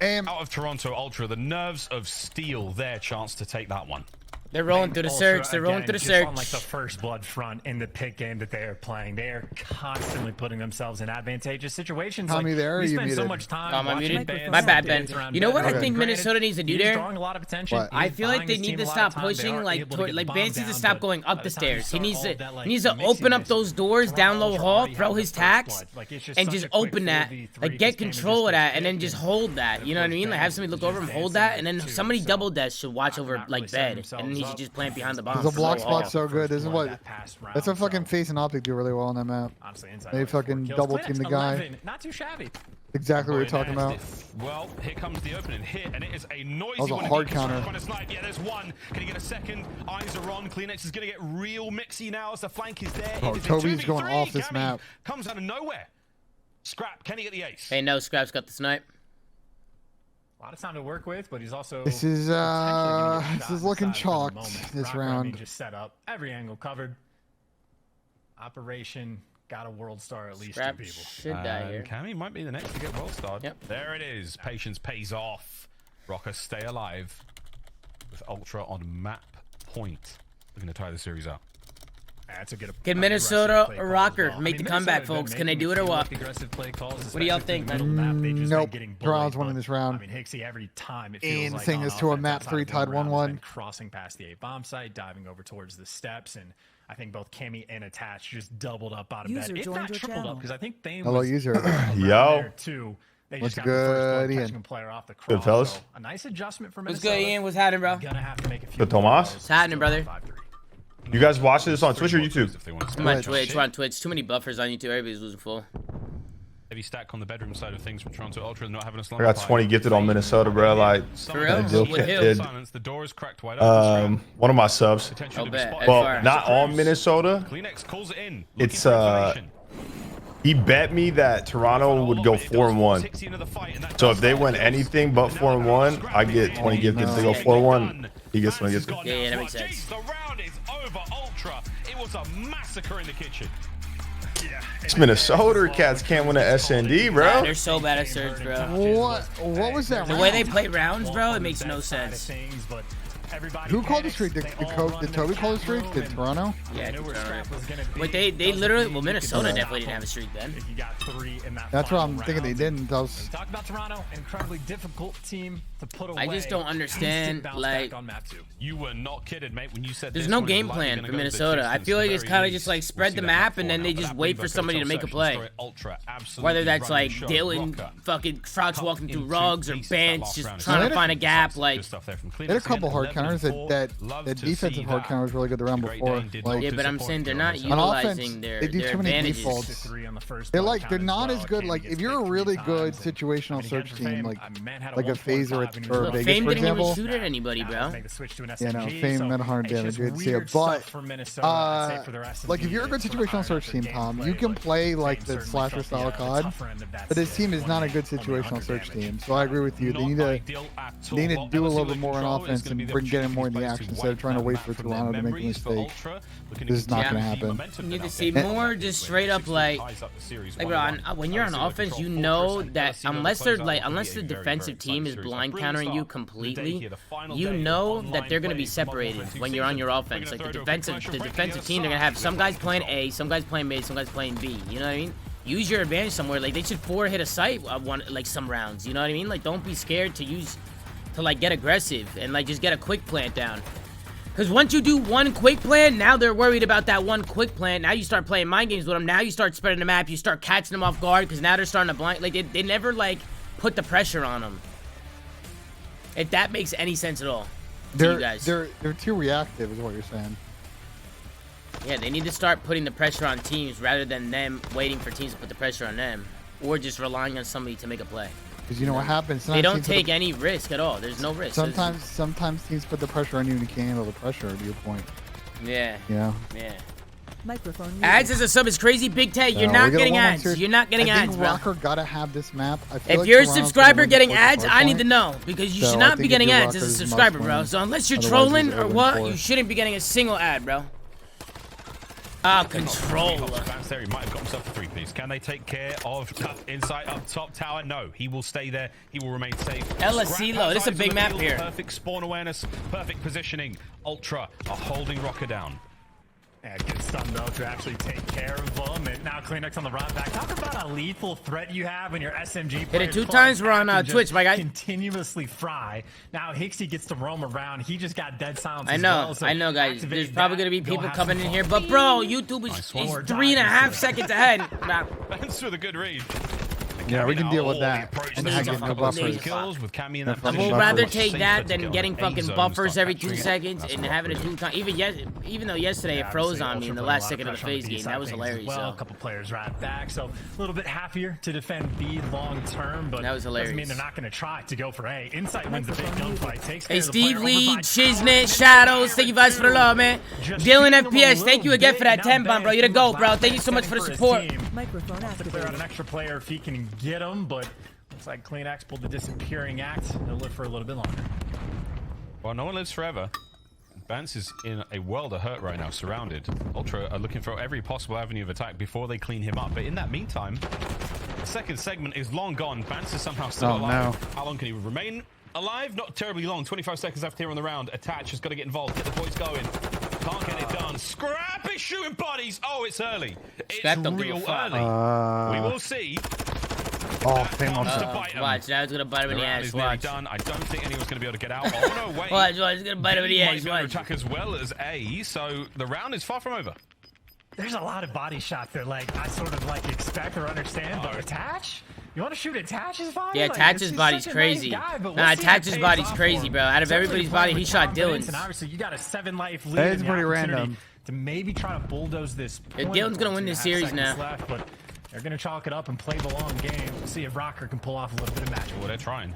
And Out of Toronto Ultra. The nerves of steel. Their chance to take that one. They're rolling through the Also, search. They're rolling again, through the just on like search. the first blood front in the pick game that they are playing, they are constantly putting themselves in advantageous situations. Tommy, like, there, or we you spend so muted? much time Oh, am I watching muted? Bance My bad, Ben. dance around You know what Bed. I think Granted, Minnesota needs to do he's there? drawing a lot of attention. What? I He's feel like buying they his need team to a lot stop of time. They pushing, are like, able to toward, get like the Bance bomb needs to down, stop but going by up the the time you stairs. He start needs all to of that, like, he needs to mixing open up this, those doors Toronto down low Ultra hall, already throw have his the first tax, blood. Like, it's just and such just a quick open that, 4v3. like This get game is control just of that, a and then pick, just and hold that. You know what I mean? Like have somebody look over him, hold that, and then somebody double dash should watch over not like really setting bed, and themselves then he up. should just plant behind the bomb. the for block low hall. spot's so good. This is what. That past round, That's what fucking so, Face and Optic do really well on that map. honestly, inside They out, 4 fucking kills. double CleanX team the guy. 11, not too shabby. Exactly what you're talking Boy, about. nasty. Well, here comes the opening hit, and it is a noisy That was a one. hard Indeed. counter. Trying to snipe. Yeah, there's one. Can he get a second? Eyes are on. CleanX is going to get real mixy now as the flank is there. Oh, It is a Toby's going 2v3. off this Cammy map. comes out of nowhere. Scrap. Can he get the ace? Hey, no, Scrap's got the snipe. A lot of time to work with, but he's also This is potentially gonna get this shot is in the looking side for the chalked moment. this Rokkr, I mean, round. just set up every angle covered. Operation got a world star at least. Scrap Two people. should die here. Cammy might be the next to get well started. Yep. There it is. Patience pays off. Rokkr stay alive with Ultra on map point. looking to tie the series out. That's a good. Can Minnesota or Rokkr well. make the comeback, folks? Can they do it or what? What do y'all think? Nope. Toronto's winning this round. I mean, Hicksy every time it feels like Seeing this to a map 3 tied 1-1. Crossing past the A bomb site, diving over towards the steps, and I think both Cammy and Attach just doubled up out of bed. If not tripled up, because I think they Hello, user. Yo. Too. They What's just got good, the first Ian? player off the Good, cross, fellas. so a nice adjustment for What's Minnesota. good, Ian? What's happening, bro? Gonna have to make a few Good, Tomas? more What's happening, brother? 5-3. You guys watch this on Twitch or YouTube? I'm on Twitch. We're on Twitch. Too many buffers on YouTube. Everybody's losing full. Heavy stack on the bedroom side of things from Toronto Ultra, not having a I slumber got pile. 20 gifted on Minnesota, bro. Like, For real? Dill With who? did. Silence, the door is cracked wide open. One of my subs. Potential I'll to be bet. spotted. Well, Far. not on Minnesota. CleanX calls it in. It's, Looking for isolation. He bet me that Toronto would go 4-1. So if they win anything but 4-1, I get 20 gifted. If they go 4-1, he gets 20 gifted. Yeah, that makes sense. Jeez, the round is over, Ultra. It was a massacre in the kitchen. It's Minnesota cats can't win an SND, Yeah, bro. they're so bad at Surge, bro. What was that? The way they play rounds, bro, it makes no sense. Who called the streak? Did Toby call the streak? Did Toronto? Yeah, but they literally, well, Minnesota definitely didn't have a streak then. That's what I'm thinking they didn't. That was... Talk about Toronto, incredibly difficult team to put away. I just don't understand, like, on map 2. You were not kidded, mate, when you said there's this no one is game likely plan gonna for go the Minnesota. I distance feel at like the it's very kind of least. just like We'll spread see the that map before and then now, they but just that wait for Revo somebody to Hotel make a section play. story, Ultra absolutely Whether that's running like the show. Dylan Rokkr fucking Frogs cut walking through into rugs or pieces that Bance last just round. trying to find a gap. Like, Good stuff there from They had a CleanX couple again, hard 11 counters and 4. that the defensive hard counter was really good the round Great before. game, did Like, not yeah, but I'm disappoint saying they're on not this on offense, utilizing their they do too many advantages. defaults. On the first They're play like they're count as not well. as good. Cammy Like gets if you're a picked really 3 good times, and situational again, search for team, Fame, like Man had like a phaser at 1.5 or and he was Vegas, Fame for didn't even example. shoot at anybody, bro. Make the switch to an You know, SMG, Fame so meant 100 it's damage. just We'd see it, weird but stuff for Minnesota, I'd say, for their like if you're a good SMG, situational it's search sort team, of Tom, gameplay, you can but play like Fame the certainly slasher felt style the COD. tougher end of that But this still, team is not a good 100 situational search damage. team, so I agree with you. They need to do a little bit more on offense and get him more in the action instead of trying to wait for Toronto to make a mistake. This is not going to happen. You need to see more just straight up like bro, when you're on offense, you know that unless the defensive team is blind countering you completely, you know that they're gonna be separated when you're on your offense. Like the defensive team, they're gonna have some guys playing A, some guys playing mid, some guys playing B. You know what I mean? Use your advantage somewhere. Like they should hit a site like some rounds. You know what I mean? Like don't be scared to like get aggressive and like just get a quick plant down. Because once you do one quick plan, now they're worried about that one quick plan. Now you start playing mind games with them. Now you start spreading the map. You start catching them off guard because now they're starting to blind. Like, they never, like, put the pressure on them. If that makes any sense at all to you guys. They're too reactive is what you're saying. Yeah, they need to start putting the pressure on teams rather than them waiting for teams to put the pressure on them. Or just relying on somebody to make a play. Because you know what happens? They don't take any risk at all. There's no risk. Sometimes teams put the pressure on you and you can't handle the pressure, to your point. Yeah. Yeah. Yeah. Microphone ads as a sub is crazy. Big Ted, you're not getting ads. You're not getting ads, bro. I think Rokkr gotta have this map. I feel If like you're a Toronto's subscriber gonna win getting the ads, fourth I need point. to know because you So should I not be think if getting you're ads as a Rokkr, you subscriber, must bro. win. So unless you're Otherwise, trolling it's or 0-4. what, you shouldn't be getting a single ad, bro. Ah, control. Bance there, he might have got himself a 3-piece. Can they take care of Insight up top tower? No, he will stay there. He will remain safe. LSC low. This is a big map here. Perfect spawn awareness, perfect positioning. Ultra are holding Rokkr down. Yeah, good stun though to actually take care of them. And now CleanX on the run back. Talk about a lethal threat you have when your SMG Hit it 2 times. We're on Twitch, my guy. Continuously fry. Now Hicksy gets to roam around. He just got dead silence. I as know, well, so I know, guys. There's probably gonna be people coming in here, but fun. bro, YouTube is 3.5 seconds ahead. Nah. Bance with a good read. Yeah, we can deal with that. And And he's get a no fucking buffers. lazy Kills with Cammy in that I I position. would rather Buffers. take that than Safer to getting go. fucking A-zone buffers start every 2 capturing. seconds That's and what having to Rokkr do time. Even though yesterday it froze on me in the last second of the phase game. That was hilarious. Well, a So. couple players right back, so a little bit happier to defend B long term, but That was doesn't mean hilarious. they're not going to try to go for A. Insight wins the big gunfight. Takes care Hey, of the Steve player Lee, over by Shiznit, Shadows, thank you guys for the love, man. Just Dylan shooting them a FPS, thank you little again for that bit. 10 Now bomb, bro. You're the Bance GOAT, bro. Thank you so much for the setting his support. team. Microphone Clear out activated. an extra player if he can get him, but looks like CleanX pulled the disappearing act. He'll live for a little bit longer. Well, no one lives forever. Bance is in a world of hurt right now, surrounded. Ultra are looking for every possible avenue of attack before they clean him up. But in that meantime, the second segment is long gone. Bance is somehow still alive. No. How long can he remain alive? Not terribly long. 25 seconds left here on the round. Attach has got to get involved. Get the boys going. Can't get it done. Scrap is shooting bodies. Oh, it's early. It's Scrap don't give a real fuck. early. We will see. Oh, Fame on Watch, now he's gonna bite him in the ass. Is nearly Watch. done. I don't think anyone's going to be able to get out. Oh, no, wait. Watch, he's gonna bite him in the B ass. might be able to Watch. attack as well as A, so the round is far from over. There's a lot of body shots that like I sort of like expect or understand, but attach? You want to shoot Attach's body? Yeah, Like, Attach's he's body's such a crazy. nice guy, but Nah, we'll see Attach's if it body's pays crazy, off for bro. him. Out of Certainly everybody's playing body, he with shot confidence, Dylan's. And obviously, you got a 7-life lead. That is and the pretty opportunity random. To maybe try to bulldoze this. Yeah, point Dylan's gonna with win this 2.5 series seconds now. Left, but they're gonna chalk it up and play the long game. See if Rokkr can pull off a little bit of magic. Well, they're trying.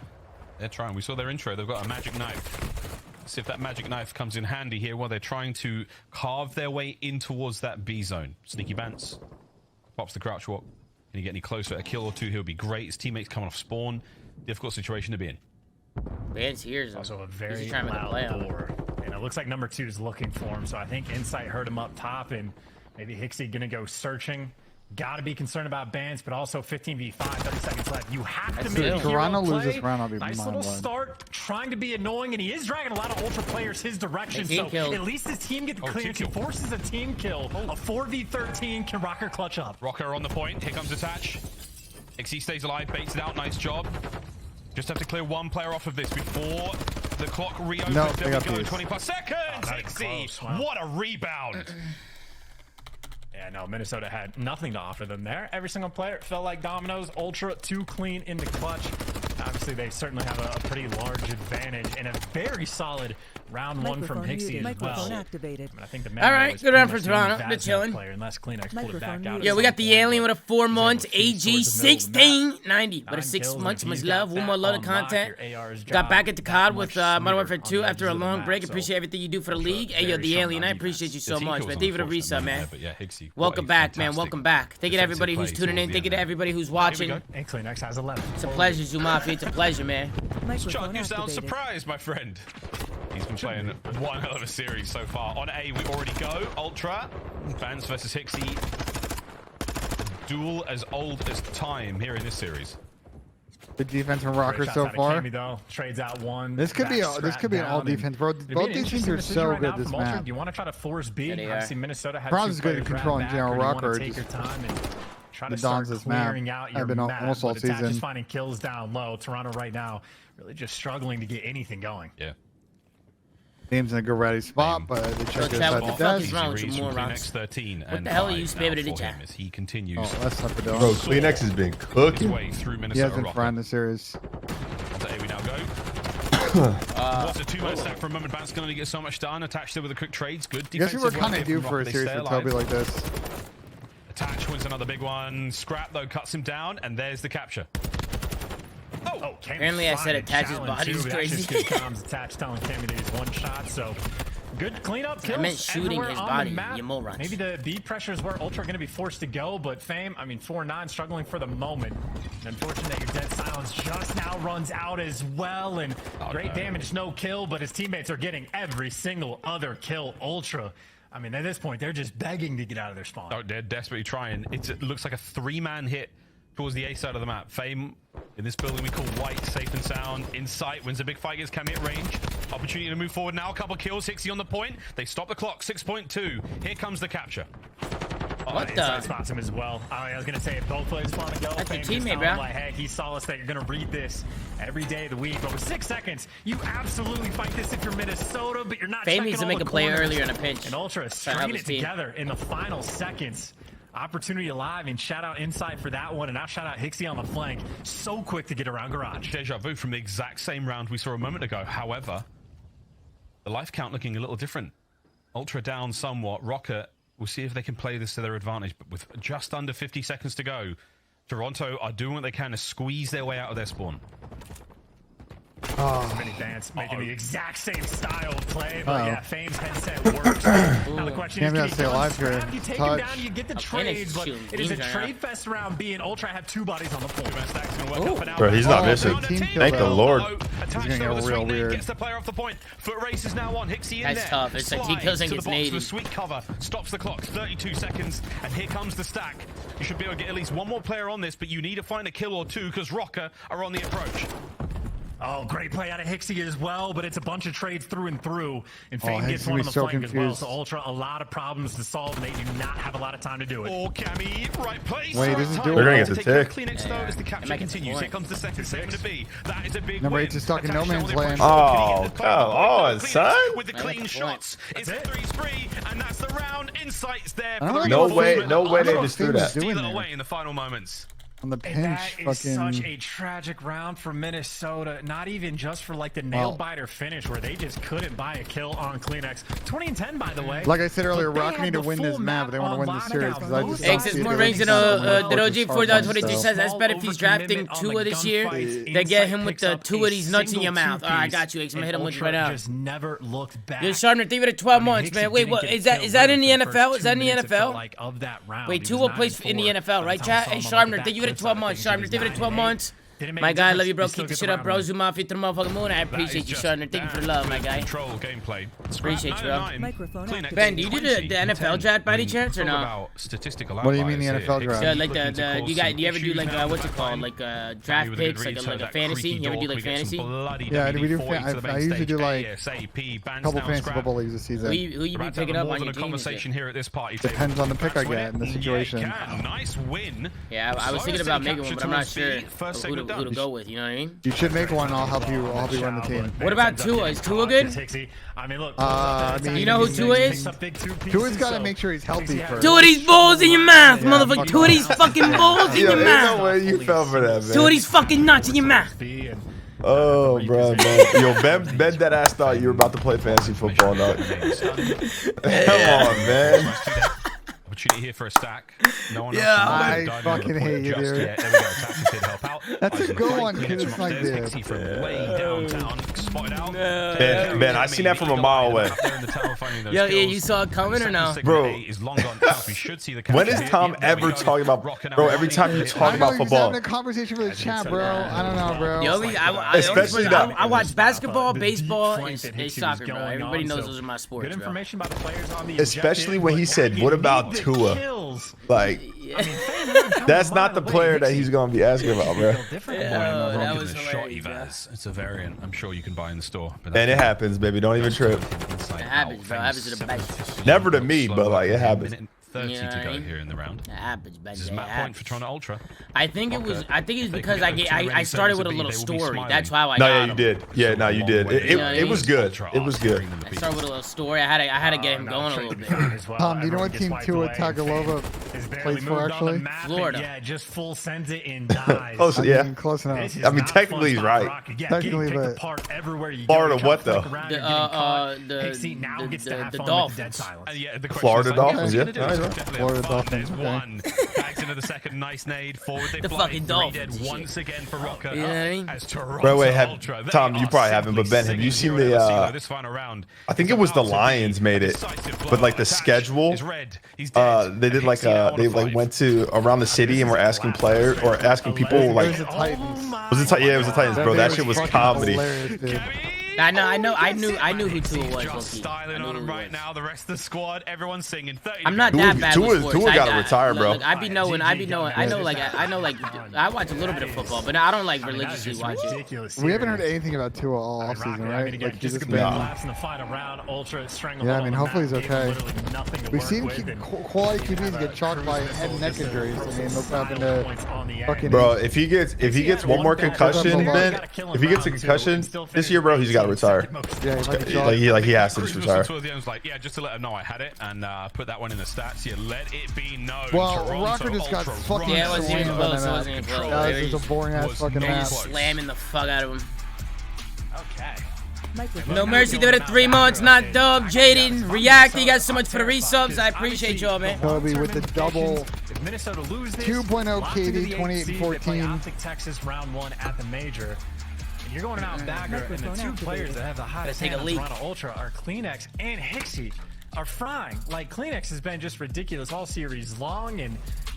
They're trying. We saw their intro. They've got a magic knife. See if that magic knife comes in handy here while they're trying to carve their way in towards that B zone. Sneaky Bance pops the crouch walk. Can he get any closer? A kill or two, he'll be great. His teammates coming off spawn. Difficult situation to be in. Bance hears him. Also a He's very just trying to make a play loud on him. door. And it looks like number 2 is looking for him. So I think Insight heard him up top, and maybe Hicksy gonna go searching. Got to be concerned about Bance, but also 15v5, 30 seconds left. You have to That's make it. a Toronto hero loses play. round, I'll be Nice little mind-blown. start, trying to be annoying, and he is dragging a lot of Ultra players his direction. Hey, team So kill. at least his team gets the Oh, clearance. team He kill. forces a team kill. A 4v13. Can Rokkr clutch up? Rokkr on the point. Here comes Attach. Hicksy stays alive, baits it out. Nice job. Just have to clear one player off of this before the clock reopens. No, there they we got go. these. 20+ seconds. that is Hicksy. close. Wow. What a rebound. Yeah, no, Minnesota had nothing to offer them there. Every single player felt like dominoes. Ultra too clean in the clutch. Obviously, they certainly have a pretty large advantage and a very solid round one from Hicksy as well. Activated. I think the All right, was good round pretty for much the Toronto. They're Vaznev chilling. player, unless CleanX pulled it back Microphone out. muted. Yeah, we got the alien with a 4 months, He's able to AG feed towards the middle of the map. 1690. But a 9 6 kills, months, and much if he's got love. One that more load of on lock, content. your AR's Got job back at the that COD much with Modern smoother Warfare on 2 the after a edges of the long map. break. So Appreciate everything you do for the Ultra league. Hey, yo, very the strong alien, on I defense. appreciate you The so team much, kills man. on Thank you for the unfortunate resub, man. there, but yeah, Hicksy, what Welcome a back, man. fantastic Welcome back. Thank you to everybody who's defensive play tuning in. towards Thank you the to end everybody who's there. watching. Here we go. And CleanX has 11. It's a pleasure, ZooMaa. It's a pleasure, man. Chuck, Microphone you sound activated. surprised, my friend. He's been playing one hell of a series so far. On A, we already go. Ultra, Bance versus Hicksy. A duel as old as time here in this series. Good defense from Great Rokkr shots so out of far. Cammy, though. Trades out one. This could be back this could be an strap all down, and defense, bro. it'd be Both an these teams interesting are decision so right good now this from Ultra. map. Do you want to try to force B? Yeah, they Obviously, are. Minnesota had Bronze two is good at players controlling wrapped General back, or you wanna Rokkr, take your just time and try to the start Dons this map. clearing out your I've been map, almost all but Attach is season. finding kills down low. Toronto right now really just struggling to get anything going. Yeah. Team's in a good ready spot, but they check Look, this that out what the the fuck desk. is wrong with you Reads from morons? CleanX 13 What and the hell are 5 you spamming now in the for chat? him as he continues Oh, that's tough for Bro, Dylan. CleanX has been his cooking. way through He Minnesota. has been Rokkr. frying the series. To A we now go. What's a 2-man stack for a moment? Bance can only get so much done. Attached there with the quick trades. Good I guess defensive we were work kind here of due from for a Rokkr. They series stay for Toby alive. like this. Attach wins another big one. Scrap, though, cuts him down, and there's the capture. Oh, Cammy Apparently I said finding Attach's challenge, body too, is but that's crazy. just good comms. Attach telling Cammy that he's one shot, so good cleanup kills. meant shooting everywhere his on body, the map. you morons. Maybe the B pressure is where Ultra are going to be forced to go, but Fame, I mean, 4-9 struggling for the moment. Unfortunate that your dead silence just now runs out as well, and great damage, no kill, but his teammates are getting every single other kill. Ultra, I mean, at this point, they're just begging to get out of their spawn. Oh, they're desperately trying. It looks like a 3-man hit towards the A side of the map. Fame in this building we call white, safe and sound. Insight wins a big fight against Cammy at range. Opportunity to move forward now. A couple kills. Hicksy on the point. They stop the clock. 6.2. Here comes the capture. What Inside the? spots him as well. I was gonna say if both players want to go, That's your Fame just teammate, tell bro. him, like, hey, he saw us that you're gonna read this every day of the week. But with 6 seconds, you absolutely fight this if you're Minnesota, but you're not. Fame checking needs to all make the a play corners. earlier in a pinch. And Ultra is Try to help stringing his it team. together in the final seconds. Opportunity alive, and shout out Insight for that one, and now shout out Hicksy on the flank. So quick to get around Garage. Deja vu from the exact same round we saw a moment ago. However, the life count looking a little different. Ultra down somewhat. Rokkr, we'll see if they can play this to their advantage, but with just under 50 seconds to go, Toronto are doing what they can to squeeze their way out of their spawn. Mini Bance making the exact same style of play, but yeah, Fame's headset works. Now the question is, Cammy can has he to stay go alive here. scrap? You take Touch. him down, you get the Finish trades, but shooting it is a beams right trade fest around B, and Ultra have 2 bodies on the point. Stacks gonna work up and out. Bro, he's not Oh, missing. big team kill, Thank the though. Lord. Attached gonna get over the real swing lane, weird. gets the player off the point. Foot race is now on. Hicksy in That's there. tough. It's like he Slides kills and to gets the box naded. with sweet cover. Stops the clock. 32 seconds. And here comes the stack. You should be able to get at least one more player on this, but you need to find a kill or two because Rokkr are on the approach. Oh, great play out of Hicksy as well, but it's a bunch of trades through and through. And Fame Hicksy gets one on was the so flank as well. confused. So Ultra, a lot of problems to solve, and they do not have a lot of time to do it. Oh, Cammy, right place. Wait, this is right doing- time. They're gonna get the To take care of tick. CleanX though as the capture might get continues. the Here comes the second segment to be. That is a big Number win. 8's just stuck in no Attacks man's now with land. the Oh, approach. come on, CleanX son. With the Right, clean that's the shots. It's a 3 spree, and that's the round. Insights there. I don't for the know No way, reinforcement. no way they know just what threw Fame that. is doing Steal it there. away in the final moments. On the And pinch, that is fucking. such a tragic round for Minnesota. Not even just for like the nail biter finish where they just couldn't buy a kill on CleanX. 20-10, by the way. Like I said earlier, But they Rokkr had need to the win this full map if they want to win on this series. Because I just lockdown. don't X see is it more doing ranks than anything the on OG hard 4.23 so. says that's better if he's drafting Overcommitment two on of the this year. gunfights. They get him with Insight the picks two up of these nuts in your single mouth. All right, I two-piece, got you, X. I'm gonna hit and him with Ultra right now. just never looked back. Yo, Sharpner, thank you for the 12 months, man. Wait, what is that? Is that in the NFL? Is that in the NFL? Wait, Tua plays in the NFL, right, chat? Hey, Sharpner, thank you for the 12 months. Sharpner, thank you for the 12 months. My guy, I love you, bro. Keep the shit up, bro. ZooMaa, if you throw the motherfucking moon. I appreciate you, Sharpner. Thank you for the love, my guy. Control gameplay. Appreciate you, bro. CleanX Ben, do you do the NFL draft by any chance or no? About statistical What do you mean the outliers NFL here. draft? So like do you ever do like what's it called, like draft picks, like a fantasy? You ever do like fantasy? Yeah, we do. I usually do like a couple fantasy football leagues this season. Who you be picking up on your team? conversation here at this party. Depends on the pick I get and the situation. Nice win. Yeah, I was thinking about making one, but I'm not sure who to go with. You know what I mean? You should make one. I'll help you. I'll help you run the team. What about Tua? Is Tua good? I mean, look. I mean, You know who Tua is? Tua's got to make sure he's healthy first. Two of these balls in your mouth, Yeah, motherfucker. fuck Two of these fucking balls in Yo, your ain't no mouth. way you fell for that, Two of man. these fucking nuts in your mouth. Oh, bro, man. Yo, Ben that ass thought you were about to play fantasy football, dog. Come on, man. Opportunity here for a stack. No one Yeah. else. I fucking hate you, dude. Yeah, there we go. Tactics did help out. That's a Eyes on good the one, flank, kid. gets It's him like up there. this. Hicksy from way downtown. Spotted out. Ben, I seen that from a mile away. Yo, yeah, you saw it coming or no? Bro, is long gone. We should see the when capture is here. Tom Yeah, there we ever go. talking about, Rocking bro, out. every time you I talk know about he's football. having a conversation with the chat, bro. I don't know, bro. Yo, Especially I watch basketball, baseball, and soccer, bro. Everybody knows those are my sports, Good bro. information about the players on the Especially objective, when he but said, you what need about the Tua? kills. Like, that's not the player that he's going to be asking about, bro. That was Shot hilarious, bro. Evaz. It's a variant I'm sure you can buy in the store. But And it happens, baby. Don't even trip. It happens, bro. It happens to the best. Never to me, but like it happens. Minute 30 You know to what I go mean? here in the round. It happens, man. This is It Matt Point for happens. trying to ultra. I think it was because They can I get started with a they little will be story. smiling. That's how I No, got yeah, him. you did. Yeah, no, you did. It was good. It was good. I started with a little story. I had to get him going a little bit. Tom, do you know what team Tua Tagovailoa plays for, actually? Florida. Yeah, just full sends it and dies. Close, I yeah. mean, close enough. This is I mean, not technically fun he's right. spot, Rokkr. Yeah, Technically, getting picked but- apart everywhere you Florida go. what, though? The Dolphins. Yeah, the Florida Dolphins, yeah. Florida Dolphins, okay. One. Bags into the second. Nice nade. Forward they The fly. fucking 3 Dolphins. dead once again for Rokkr. You know what I mean? As Toronto Bro, wait, Ultra, they Tom, you are probably haven't, but Ben, have simply you seen singing the, 0-0 this final round. I think It's it was the about to be Lions made a it, decisive but like the blowout. schedule, Is red. He's dead. they did like they like went to around the city and were asking players or asking people It like was the Titans. was it yeah, it was the Titans, bro. That video shit was fucking comedy. hilarious, dude. I knew who Tua was. Just low-key. I styling knew on who him he right was. now. The rest of the squad, everyone's singing. 30 I'm not Tua- that bad with Tua- sports. Tua gotta I retire, bro. Look, I be knowing. I know like I watch a little bit of football, but I don't like religiously watch it. We haven't heard anything about Tua all offseason, right? Like, he's just been. Nah. Yeah, I mean, hopefully he's okay. We've seen quality QBs get chalked by head and neck injuries. I mean, look what happened to fucking. Bro, if he gets one more concussion, Ben, if he gets a concussion this year, bro, he's got to retire. Yeah, he might get chalked. Like he has to just retire. Like, yeah, just to let him know I had it and put that one in the stats. Yeah, let it be known. Well, Toronto Rokkr just got Ultra fucking Yeah, it wasn't even slammed close. It on wasn't even close. that. That was just a boring ass Was fucking no map. close. Slamming the fuck out of him. Okay. No mercy, there at 3 months, not dub. Jaden, React, you guys so much for the resubs. I appreciate y'all, man. Kobe with the double. If Minnesota lose this, 2.0 locked into KD, the 28 8 and seed, they play 14. Optic Texas round 1 at the major. And you're going out bagger, and the two players that have the hottest take a hand on leak. Toronto Ultra are CleanX and Hicksy. Are frying. Like, CleanX has been just ridiculous all series long, and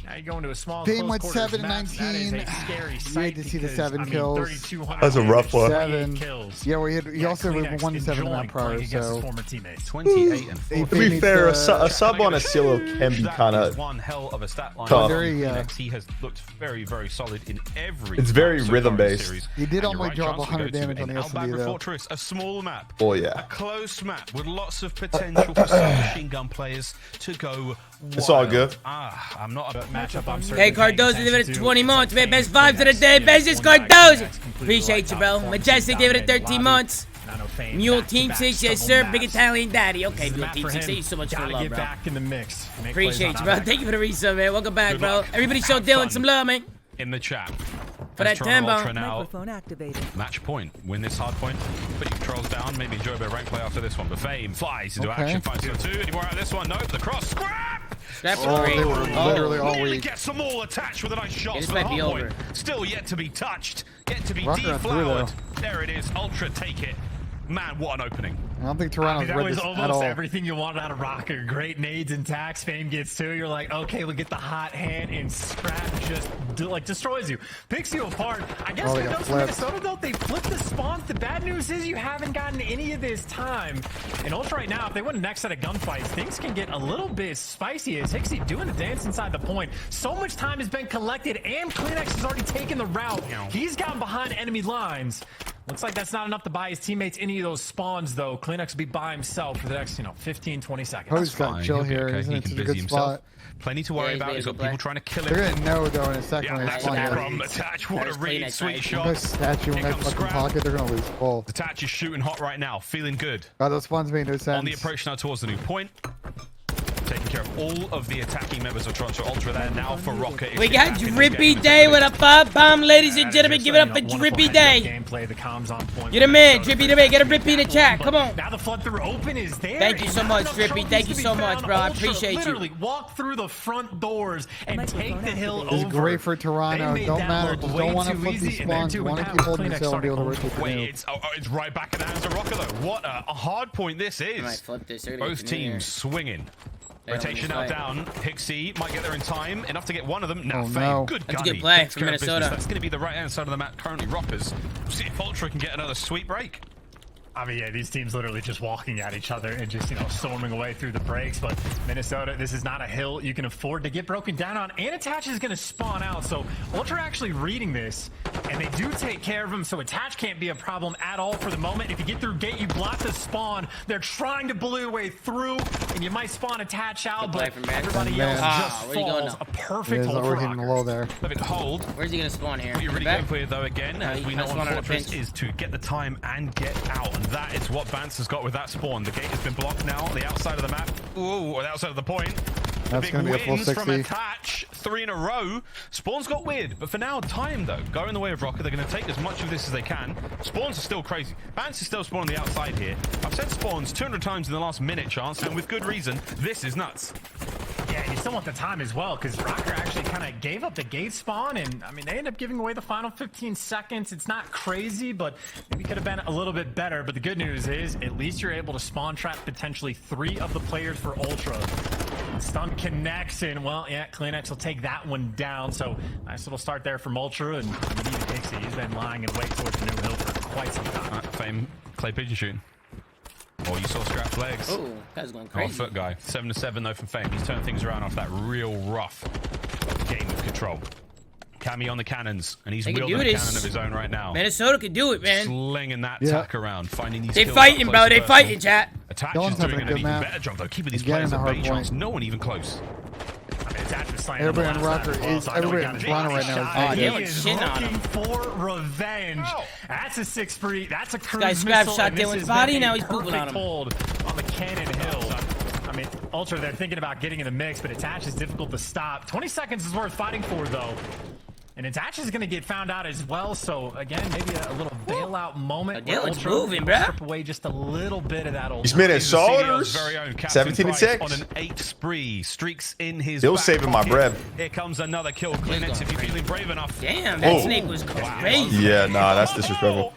Now you go into a small Fame close went quarters 7 and match. That is 19. a scary You sight hate to see the because, 7 I mean, kills. 3,200 That's a rough one. 7. kills. Yeah, he also CleanX won 7 in that enjoying prior, playing against his so. former teammates. 28 and 4. To be fair, a sub on a silo can be kind That is of one hell of a stat line. tough. He has looked very, very solid in every. It's very so far rhythm in the based. series. He did And only your drop chance to go 100 to damage on an the SMD, Alabama though. Fortress, a small map. Oh, yeah. A close map with lots of potential for some machine gun players to go. It's all good. I'm not a Matchup. I'm Hey, Cardozo, give it 20 months, man. Best vibes of the day. Best is Cardozo. Appreciate you, bro. Majestic, give it 13 months. Mule Team 6, yes, sir. Big Italian daddy. Okay, Mule Team 6, thank you so much for the love, get bro. back in the mix. Appreciate you, bro. Thank you for the resub, man. Welcome back, Good bro. luck. Everybody show Have Dylan fun. some love, man. in the chat. For that Toronto Ultra tempo. now, Microphone activated. match point. Win this hard point. Put your controls down. Maybe enjoy a bit of rank play after this one. But Fame flies into Okay. action. Finds two. Any more out of this one? Nope. The cross. Scrap! Scrap Oh, great. they were literally all Nearly weak. gets them all attached with a nice shot. Yeah, this for the might be hard over. point. Still yet to be touched. Yet to be Rokkr through, deflowered. There it is. Ultra take it. Man, what an opening. I don't think I Toronto's mean, that read was this at almost all. everything you wanted out of Rokkr. Great nades and tax. Fame gets two. You're like, okay, we'll get the hot hand, and Scrap just destroys you. Picks you apart. I guess Oh, they for got those from flipped. Minnesota, though, they flipped the spawns. The bad news is you haven't gotten any of this time. And Ultra right now, if they win the next set of gunfights, things can get a little bit spicy as Hicksy doing the dance inside the point. So much time has been collected, and CleanX has already taken the route. He's gotten behind enemy lines. Looks like that's not enough to buy his teammates any of those spawns, though. CleanX will be by himself for the next, 15, 20 seconds. Poe's got chill He'll be here, okay. isn't He it? can It's a busy good himself. spot. Plenty to worry Yeah, about. He's got play. people trying to kill They're him. gonna know though in a second Yeah, when they that's spawn it here. from Attach. What a There's really CleanX, sweet right? shot. Those statue in Here that comes fucking Scrap. pocket, they're gonna lose full. Attach is shooting hot right now. Feeling good. God, those spawns made no sense. On the approach now towards the new point. Taking care of all of the attacking members of Toronto Ultra there. Now for Rokkr. We got Drippy Day with a pop bomb, ladies and gentlemen. Give it up for Drippy Day. Gameplay, the comms on point. You're the man, Drippy Day. Get a Drippy in the chat. Come on. Now the flood through open is there. Thank you so and much, not enough Drippy. trophies Thank to you be so much, found. bro. I Ultra appreciate you. literally walk through the front doors and take the hill It's over. It's great for Toronto. They made Don't that matter. look Just way don't want to too flip easy, these and then spawns. two You want to and keep a half, holding this CleanX hill and be able to started rotate the Wait, new. it's right back in the hands of Rokkr though. What a hard point this I might is. flip this. They're gonna Both get in here. teams swinging. They don't Rotation now wanna fight. down. Hicksy might get there in time. Enough to get one of them. Now Oh, Fame. no. Good That's a gunny. good play Takes from care of business. Minnesota. That's going to be the right hand side of the map currently. Rokkers. See if Ultra can get another sweet break. I mean, yeah, these teams literally just walking at each other and just, storming away through the breaks. But Minnesota, this is not a hill you can afford to get broken down on. And Attach is going to spawn out. So Ultra actually reading this, and they do take care of him. So Attach can't be a problem at all for the moment. If you get through gate, you block the spawn. They're trying to bully their way through, and you might spawn Attach out, Good play but from Bance. everybody else just where you going falls. now? A perfect He's hold for already hitting Rokkr. low there. Let it hold. Where's he gonna spawn here? What you're really Back? going for here, though, again, as he we know can't on spawn on a Fortress, pinch. is to get the time and get out. And that is what Bance has got with that spawn. The gate has been blocked now on the outside of the map. Ooh, or the outside of the point. That's Big gonna be a full wins from 60. Attach. 3 in a row. Spawn's got weird, but for now, time, though. Go in the way of Rokkr. They're going to take as much of this as they can. Spawns are still crazy. Bance is still spawning the outside here. I've said spawns 200 times in the last minute, Chance, and with good reason. This is nuts. Yeah, and you still want the time as well, because Rokkr actually kind of gave up the gate spawn, and I mean, they end up giving away the final 15 seconds. It's not crazy, but maybe could have been a little bit better. But the good news is, at least you're able to spawn trap potentially 3 of the players for Ultra. Stun connects, and well, yeah, CleanX will take that one down. So nice little start there from Ultra, and even Hicksy, he's been lying in wait towards the new hill for quite some time. Fame, clay pigeon shooting. Oh, you saw Scrap's legs. Oh, guy's going Oh, crazy. foot guy. 7-7 though from Fame. He's turned things around off that real rough game of control. Cammy on the cannons, and he's They can wielding do a this. cannon of his own right now. Minnesota can do it, man. Slinging that Yeah. tack around, finding these They kills fighting, up bro. close They and fighting, personal. chat. Attach Dylan's is having doing a an good even map. better job though, keeping these He's getting players the at hard bay point. chance. No one even close. I mean, Attach was slaying Everybody on on the last Rokkr side as well, is- so I know everybody he in got a Toronto big right now is shot. Oh, He they were is shitting on looking him. for revenge. Ow. That's a 6 free. That's a cruise Guy Scrap missile, shot and this Dylan's has body, been now a he's pooping on perfect him. hold on the Cannon Hill. I mean, Ultra, they're thinking about getting in the mix, but Attach is difficult to stop. 20 seconds is worth fighting for, though. And Attach is going to get found out as well, so again, maybe a little bailout moment. Dylan's where Ultra moving, will bruh. strip away just a little bit of that old. He's made it He's the CDL's soldiers. very own Captain 17 and Price 6. on an 8 spree. Streaks in his Still back saving my pocket. bread. Here comes another kill. CleanX, if you're feeling brave enough. Damn, that Oh. snake was Wow. crazy. Yeah, nah, that's disrespectful.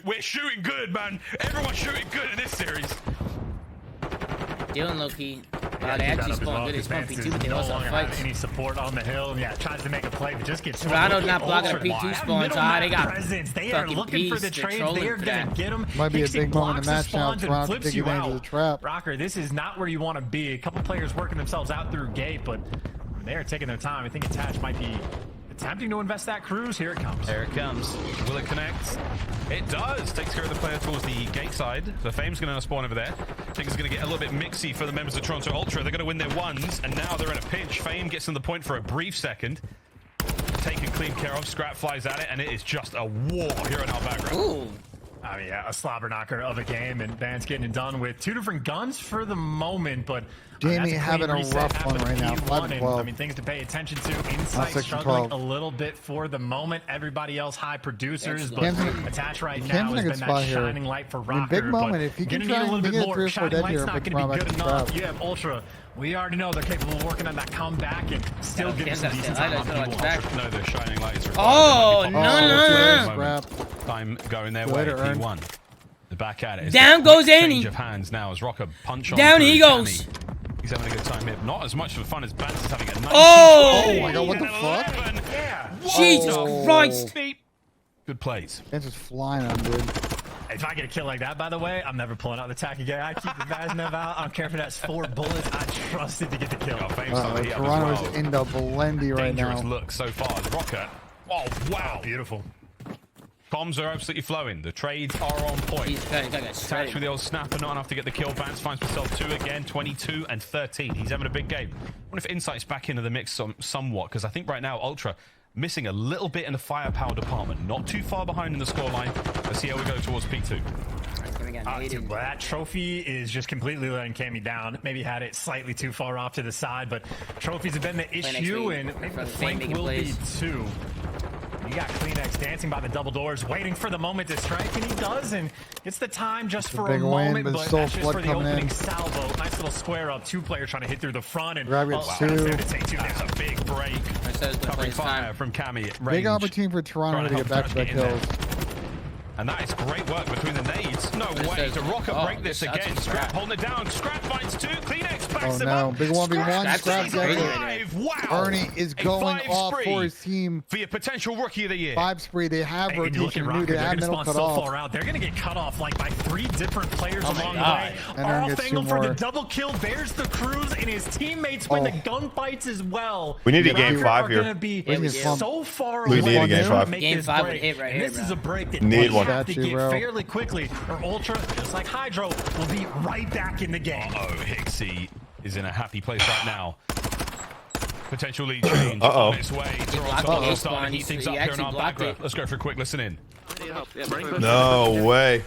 We're shooting good, man. Everyone's shooting good in this series. Dylan low-key. Wow, they actually spawned good. They spawned P2, but they lost on fights. Any support on the hill? Yeah, tries to make a play, but just gets. Toronto's not blocking a P2 spawn, so they got presence. They are looking for the trades. They are gonna get them. Might be a big moment in the match now. Toronto taking advantage of the trap. Rokkr, this is not where you want to be. A couple players working themselves out through gate, but they're taking their time. I think Attach might be attempting to invest that cruise. Here it comes. There it comes. Will it connect? It does. Takes care of the player towards the gate side. So Fame's going to spawn over there. I think it's going to get a little bit mixy for the members of Toronto Ultra. They're going to win their ones, and now they're in a pinch. Fame gets in the point for a brief second. Taken clean care of. Scrap flies at it, and it is just a war here in our background. Ooh. I mean, yeah, a slobber knocker of a game, and Bance getting it done with 2 different guns for the moment, but Jamie having a rough one right now. 5-12. I mean, things to pay attention to. Insight struggling a little bit for the moment. Everybody else high producers, but Attach right now has been that shining light for Rokkr. Big moment. If he can try and get 3 or 4 dead here, not going to be good enough. You have Ultra. We already know they're capable of working on that comeback and still getting some decent time on people. No, the shining light is required. Oh, no. Time going their way. P1. The back at it. Down goes Annie. Change of hands now as Rokkr punch on. Down he goes. He's having a good time here. Not as much for fun as Bance is having a nice. Oh my god, what the fuck? Yeah. Jesus Christ. Good plays. Bance is flying on, dude. If I get a kill like that, by the way, I'm never pulling out the tack again. I keep the Vaznev out. I don't care if it has 4 bullets. I trust it to get the kill. Toronto's in the blendy right now. Dangerous look so far. Rokkr. Oh, wow. Beautiful. Comms are absolutely flowing. The trades are on point. Attach with the old snapper, not enough to get the kill. Bance finds himself 2 again, 22 and 13. He's having a big game. I wonder if Insight's back into the mix somewhat, because I think right now Ultra missing a little bit in the firepower department. Not too far behind in the scoreline. Let's see how we go towards P2. That trophy is just completely letting Cammy down. Maybe had it slightly too far off to the side, but trophies have been the issue, and maybe the flank will be too. You got CleanX dancing by the double doors, waiting for the moment to strike, and he does, and gets the time just for a moment, but that's just for the opening salvo. Nice little square up. 2 players trying to hit through the front, and grab it 2. That's a big break. Covering fire from Cammy. Big opportunity for Toronto to get back to the kills. And that is great work between the nades. No way to Rokkr break this again. Scrap holding it down. Scrap finds 2. CleanX backs him up. Big 1v1. Scrap gets it. Wow. Ernie is going off for his team. For your potential rookie of the year. 5 spree. They have rotation. They have middle cut off. Far out. They're going to get cut off like by 3 different players along the way. All Fangled for the double kill. There's the cruise, and his teammates win the gunfights as well. We need a game 5 here. Going to be so far away. We need a game 5. Game 5 would hit right here. This is a break that need one. have to get fairly quickly, or Ultra, just like Hydro, will be right back in the game. Hicksy is in a happy place right now. Potential lead change on its way. Toronto starting to heat things up here in our background. Let's go for a quick listen in. No way.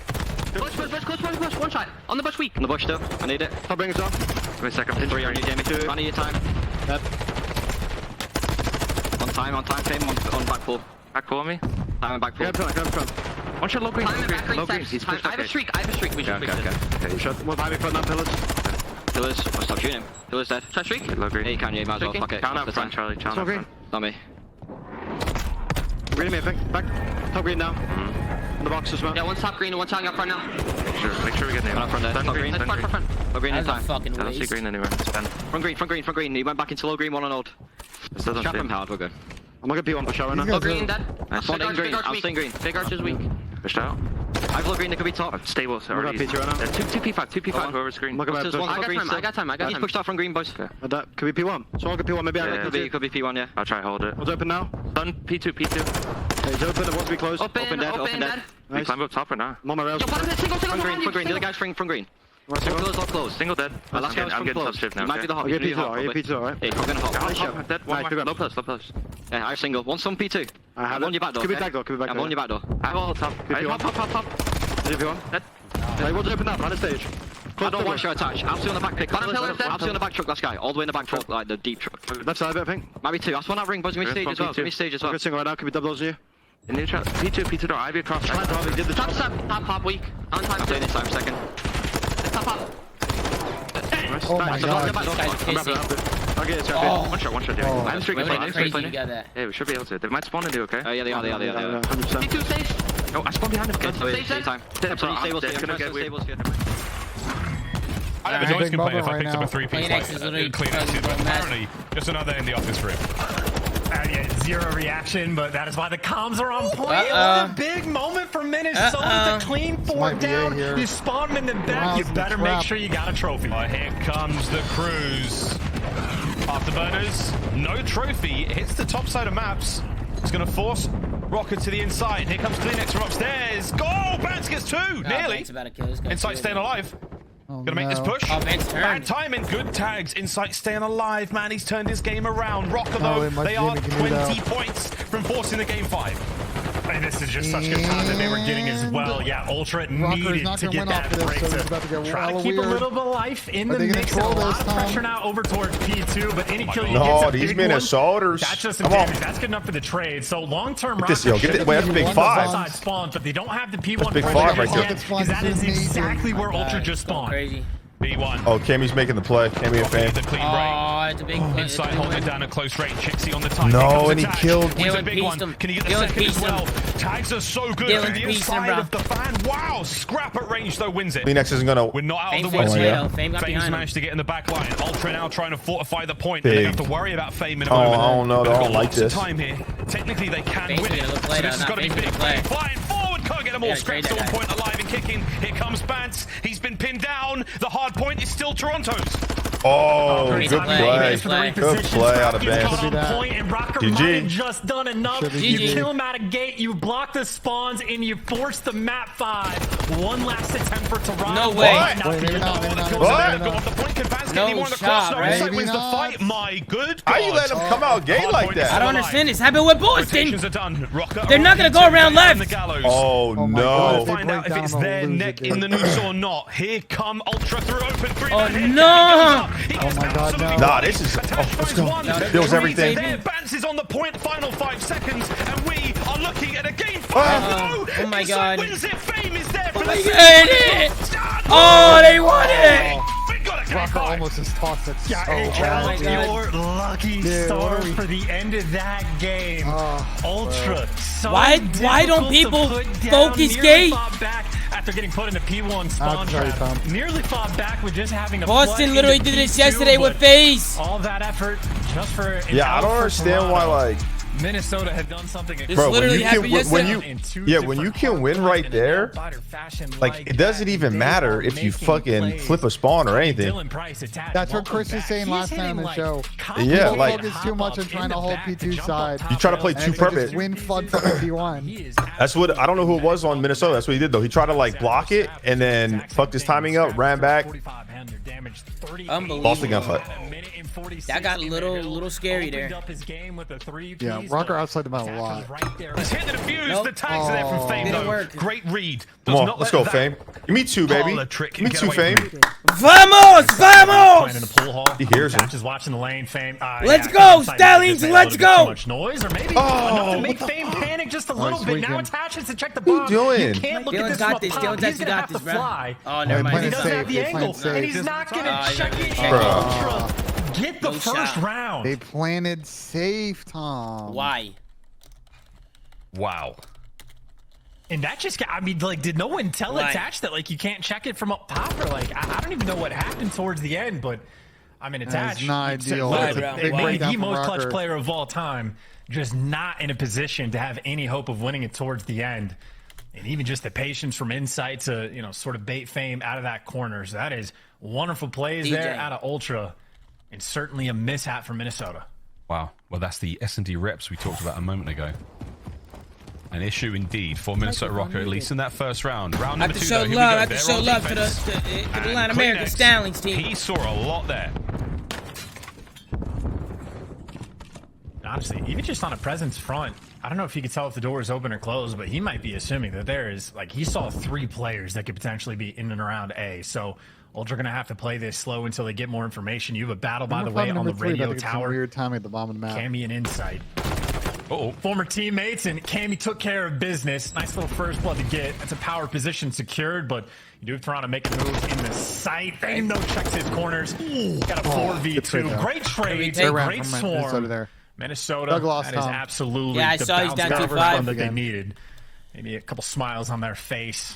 Push. One shot. On the bush weak. On the bush still. I need it. I'll bring it up. Give me a second. 3, I need Jamie. 2. I need your time. Yep. On time, Fame. On back 4. Back 4 on me. Time on back 4. Go front. One shot low green. Low green. He's pushed. I have a streak. We should fix it. Okay. Shot. One by me front that pillars. Pillars. I'll stop shooting him. Pillars dead. Try streak. Low green. Yeah, you can. Yeah, you might as well. Fuck it. Count out front, Charlie. Count out front. Not me. Green me, I think. Back. Top green now. On the box as well. Yeah, one's top green and one's hanging up front now. Make sure we get the front there. Top green. Front. Low green in time. I don't see green anywhere. Front green. He went back into low green, 1 on old. Shot him hard, we're good. I'm gonna get P1 push out right now. Low green dead. I'm staying green. Big arch is weak. Pushed out. I have low green, they could be top. Stable, so already. P2 right now. 2 P5, whoever's green. I got time. He's pushed out from green, boys. That could be P1. So I'll get P1, maybe I could be P1, yeah. I'll try hold it. What's open now? Done. P2. Okay, he's open, it wants to be closed. Open dead. Nice. Climb up top right now. I'm on my rails. From green, the other guy's from green. Close. Single dead. Last guy was from close. He might be the hop. I'll get P2, alright? Yeah, I'm gonna hop. Dead. Low plus. Yeah, I have single. One some P2. I'm on your back door. Could be back door. I'm on your back door. I'm all top. Hop. Is it P1? Dead. Hey, we'll just open up, right at stage. Close door, one shot attach. Absolutely on the back pick. Absolutely on the back truck, last guy. All the way in the back truck, like the deep truck. Left side of it, I think. Might be 2. That's one that ring, boys. Give me stage as well. Good single right now. Could be double here. In the trap. P2 door. Ivy across. Top weak. On time. I'm doing this time, second. Top. Oh my god. Okay, it's one shot, yeah. I'm streaking. Yeah, we should be able to. They might spawn and do okay. Oh, yeah, they are. 100%. Oh, I spawned behind him. Save time. Stables here. I don't know if can play if I right picked up a now. 3-piece. CleanX is literally CleanX, but apparently just another in the office for him. Yeah, zero reaction, but that is why the comms are on point. What a big moment for Minnesota to clean 4 down. You spawn them in the back, you better make sure you got a trophy. Here comes the cruise. Afterburners, no trophy. It hits the top side of maps. It's going to force Rokkr to the inside. Here comes CleanX from upstairs. Goal! Bance gets 2. Nearly. Insight staying alive. Gonna make this push. Bad timing. Good tags. Insight staying alive, man. He's turned his game around. Rokkr, though, they are 20 points from forcing the game 5. And this is just such good time that they were getting as well. Yeah, Ultra needed to get that break to try to keep a little bit of life in the mix. A lot of pressure now over towards P2, but any kill you get these Minnesoters. That's just some damage. That's good enough for the trade. So long-term, that's big 5. Spawns, but they don't have the P1 big 5 right there. Because that is exactly where Ultra just spawned. Crazy. B1. Oh, Cammy's making the play. Cammy and Fame. The clean break. It's a big Insight holding it down at close range. Hicksy on the time. No, and he killed. He's a big one. Can he get the second as well? Tags are so good from the inside of the fan. Wow, scrap at range though wins it. CleanX isn't gonna. We're not out of the woods yet. Fame's managed to get in the back line. Ultra now trying to fortify the point. They have to worry about Fame in a moment. I don't know. They don't like this. Time here. Technically, they can win it. So this has got to be big. Flying forward, can't get them all. Scraps to 1 point alive and kicking. Here comes Bance. He's been pinned down. The hard point is still Toronto's. Oh, good play. Good play out of Bance. And Rokkr might have just done enough. You kill him out of gate, you block the spawns, and you force the map 5. One last attempt for Toronto. No way. No shot, right? Wins the fight. My good God. How you let him come out gay like that? I don't understand. It's happened with Boston. Rokkr They're not going to go around left. Oh, no. Find out if it's their neck in the noose or not. Here come Ultra through open 3. Oh, no. Oh my God, no. Nah, this is. Let's go. Feels everything. Bance is on the point, final 5 seconds, and we are looking at a game 5. Oh my God. Wins it. Fame is there for the Oh, they won it. Rokkr almost just tossed it so hard. Your lucky start for the end of that game. Ultra. Why don't people focus gate? After getting put in the P1 spawn trap. Nearly fought back with just having a Boston literally did this yesterday with FaZe. All that effort just for I don't understand why like Minnesota had done something. Bro, when you can win right there, like it doesn't even matter if you fucking flip a spawn or anything. That's what Chris was saying last time on the show. Yeah, like focus too much on trying to hold P2 side. You try to play too perfect. Win fun from P1. That's what I don't know who it was on Minnesota. That's what he did though. He tried to like block it and then fucked his timing up, ran back. Unbelievable. Lost the gunfight. That got a little scary there. Yeah, Rokkr outside the map a lot. He's hitting the defuse. The tags are there from Fame though. Great read. Come on, let's go, Fame. Me too, baby. Me too, Fame. Vamos, vamos! He hears him. Just watching the lane, Fame. Let's go, Stallions, let's go! Much noise, or maybe enough to make Fame panic just a little bit. Now attaches to check the bomb. What are you doing? You can't look at this got this. Dylan's Dylan's got this, bro. Oh, never mind. He doesn't have the angle, and he's not gonna check it. Ultra get the first round. They planted safe, Tom. Why? Wow. And that just got, I mean, like, did no one tell Attach that, like, you can't check it from up top? Or, like, I don't even know what happened towards the end, but, I mean, Attach. It's not ideal. Maybe the most clutch player of all time, just not in a position to have any hope of winning it towards the end. And even just the patience from Insight to, you know, sort of bait Fame out of that corner. So that is wonderful plays there out of Ultra. And certainly a mishap for Minnesota. Wow. Well, that's the S&D reps we talked about a moment ago. An issue indeed for Minnesota Rokkr, at least in that first round. Round number 2, though. I have to show love to the Latin American Stallions team. He saw a lot there. Honestly, even just on a presence front, I don't know if he could tell if the door is open or closed, but he might be assuming that there is, like, he saw 3 players that could potentially be in and around A. So Ultra going to have to play this slow until they get more information. You have a battle, by the way, on the radio tower. Weird timing at the bottom of the map. Cammy and Insight. Former teammates, and Cammy took care of business. Nice little first blood to get. That's a power position secured, but you do have Toronto make a move in the sight. Fame, no, checks his corners. Got a 4v2. Great trade. Great swarm. Minnesota, that is absolutely I saw he's down 2-5 that they needed. Maybe a couple smiles on their face.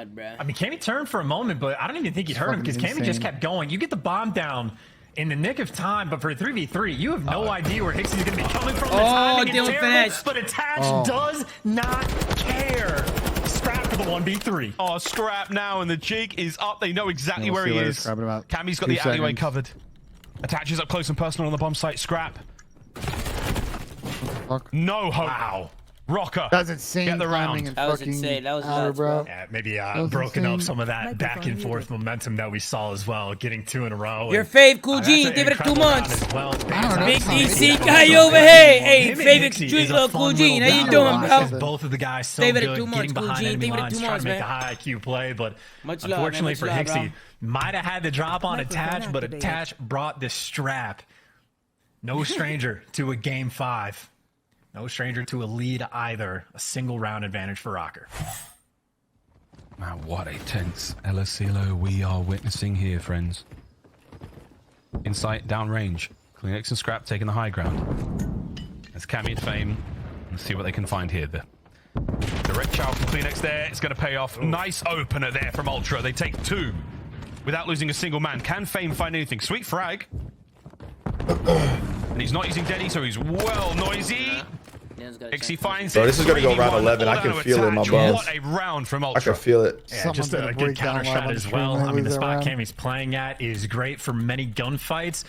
god, bro. I mean, Cammy turned for a moment, but I don't even think he heard him because Cammy just kept going. You get the bomb down in the nick of time, but for a 3v3, you have no idea where Hicksy's going to be coming from. The timing is terrible, but Attach does not care. Scrap the 1v3. Oh, scrap now, and the jig is up. They know exactly Yeah, we'll where see he later. is. Scrap in about Cammy's got 2 the alleyway seconds. covered. Attaches up close and personal on the bomb site. Scrap. Fuck. No hope. Wow. Rokkr. That's insane. Get the round. timing and That was fucking insane. That was outer, nuts, bro. Yeah, maybe was broken up insane. some of that back and forth momentum that we saw as well, getting 2 in a row. Your and, fave, Cool that's Gene. an Give it 2 incredible round months. as well. I don't know. Big It's not DC really guy fun. over here. Hey, Him and favorite Hicksy street is a little fun Cool Gene. How little you battle. doing, battle. bro? Both of the guys so Give it good, 2 months, getting Cool behind Gene. enemy Give it lines, 2 trying months, to make man. the high IQ play, but Much love, unfortunately man. for Much love, Hicksy, might have had the drop on Attach, but Attach brought the strap. No stranger to a game 5. No stranger to a lead either. A single round advantage for Rokkr. Man, what a tense LSCLO we are witnessing here, friends. Insight downrange. CleanX and Scrap taking the high ground. As Cammy and Fame. Let's see what they can find here. The direct chow from CleanX there. It's going to pay off. Nice opener there from Ultra. They take 2 without losing a single man. Can Fame find anything? Sweet frag. And he's not using Denny, so he's well noisy. Hicksy finds Bro, it. this is gonna go round 3v1, 11. I all can down to feel it in my Attach. bones. What a round from I Ultra. can feel it. Yeah, Someone's just gonna a good break down counter live strat on as stream well. when I they mean, the lose spot that round. Cammy's playing at is great for many gunfights,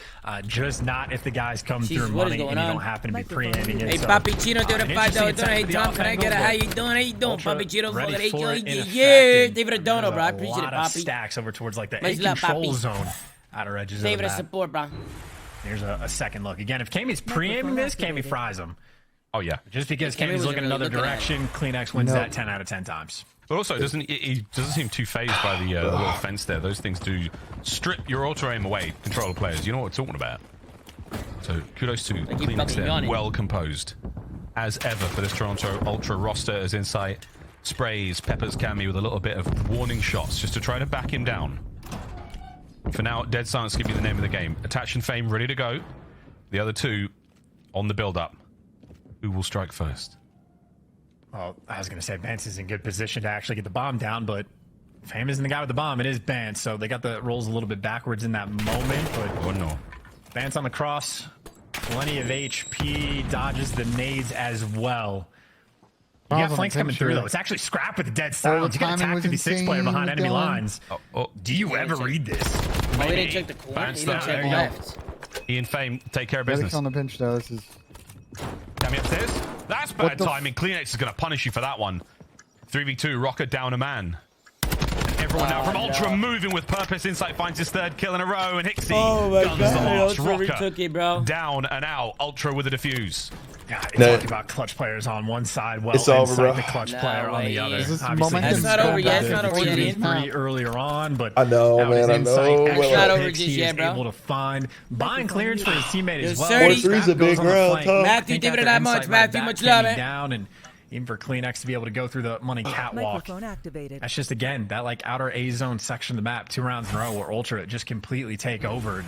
just not if the guys come Jesus, through what is money going and you on? don't happen to be pre-aiming it. Hey, so, Papi Chino, doing an a $5 interesting donate. Hey, attack Tom, for can I the get a angle, how you doing? How you doing, Ultra Papi Chino? ready Fucking for it in yeah, effect, yeah. and Give it a dono, there's bro. I appreciate it, lot of Papi. stacks over towards like the Much A love, control Papi. zone. Outer edges of Save the it as map. support, bro. Here's a second look. Again, if Cammy's pre-aiming this, Cammy fries him. Oh, yeah. Just because Yeah, Cammy Cammy's was looking really another looking at direction, CleanX wins No. that 10 out of 10 times. But also, he doesn't seem too phased by the little fence there. Those things do strip your auto aim away, controller players. You know what we're talking about. So kudos to keep CleanX fucking there. yawning. Well composed. As ever for this Toronto Ultra roster as Insight sprays, peppers Cammy with a little bit of warning shots just to try to back him down. For now, Dead Silence give you the name of the game. Attach and Fame ready to go. The other 2 on the build-up. Who will strike first? Well, I was going to say Bance is in good position to actually get the bomb down, but Fame isn't the guy with the bomb. It is Bance, so they got the rolls a little bit backwards in that moment, but Oh no. Bance on the cross, plenty of HP, dodges the nades as well. You got Problem, flanks coming Pincher. through, though. It's actually Scrap with the dead silence. You got timing attack was 56 player insane behind with enemy Dylan. lines. Do you ever read this? Oh, he didn't check the corner. Bance He didn't there. check There you go. left. Ian Fame, take care of Felix business. on the pinch though. This is Cammy upstairs. That's What bad the timing. CleanX is going to punish you for that one. 3v2, Rokkr down a man. And everyone now from Ultra moving with purpose. Insight finds his 3rd kill in a row, and Hicksy guns the march. Ultra retook it, bro. Down and out. Ultra with a defuse. Yeah, it's No. talking about clutch players on one side, well, It's over, inside bro. the clutch No player on the way. other. Is this Obviously, momentum didn't That's not over stop yet. the It's not over yet, three Ian. earlier on, but I know, that was man, I Insight know. actually It's not over Hicksy just yet, is bro. able to find buying clearance for his teammate Yes, as well. sir. Four three's a big round, Tom. Matthew, give it that much. Matthew, much love, man. Down and even for CleanX to be able to go through the money catwalk. Microphone activated. That's just, again, that like outer A zone section of the map, 2 rounds in a row where Ultra just completely take over and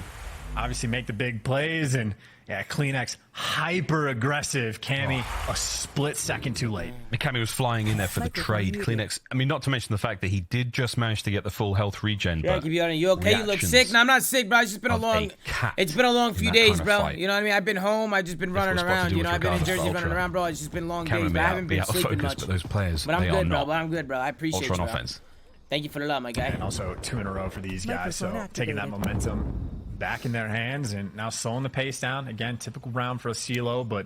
obviously make the big plays. And yeah, CleanX hyper aggressive. Cammy a split second too late. Cammy was flying in there for the trade. CleanX, I mean, not to mention the fact that he did just manage to get the full health regen. Yeah, but keep you on. You okay? You look reactions sick? No, I'm not sick, bro. It's just been a of long. a cat It's been a long in few that days, kind of bro. fight. You know what I mean? I've been home. I've just been running Difficult spot to around. do You know, with I've been in regardless Jersey of running Ultra. around, bro. It's just been long Camera days, may but I out- haven't be been out of sleeping focus, much. but those players, But I'm they are good, bro. not. But I'm good, bro. I appreciate Ultra you, on bro. offense. Thank you for the love, my guy. And also 2 in a row for these guys. So Microphone taking that activated. momentum back in their hands and now slowing the pace down. Again, typical round for a CeeLo, but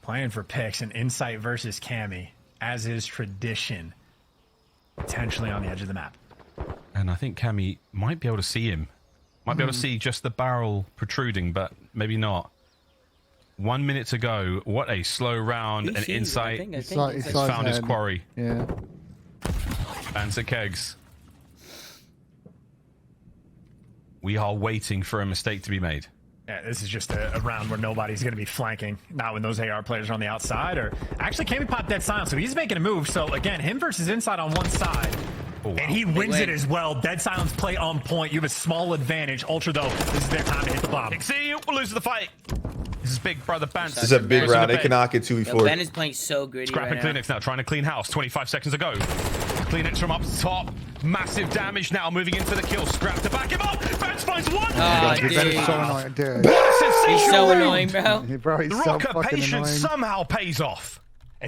playing for picks and Insight versus Cammy, as is tradition, potentially on the edge of the map. And I think Cammy might be able to see him. Might be able to see just the barrel protruding, but maybe not. 1 minute to go. What a slow round. He And sees it, Insight I think he it's saw has his found his head. quarry. Yeah. Bance kegs. We are waiting for a mistake to be made. Yeah, this is just a round where nobody's going to be flanking. Not when those AR players are on the outside. Or actually, Cammy popped dead silent, so he's making a move. So again, him versus Insight on one side. Oh, wow. And he wins win. it as well. Dead silence play on point. You have a small advantage. Ultra, though, this is their time to hit the bomb. Hicksy will lose the fight. This is big brother Bance. This is a big Losing round. the They can bait. knock it Yo, 2v4. Ben is playing so gritty Scrap right and now. CleanX now trying to clean house. 25 seconds ago. CleanX from up top. Massive damage now moving into the kill. Scrap to back him up. Bance finds one. Oh, Dude, dude. that is so annoying, dude. He's so Sensational annoying, round. bro. Bro, he's The so Rokkr fucking patience annoying. somehow pays off.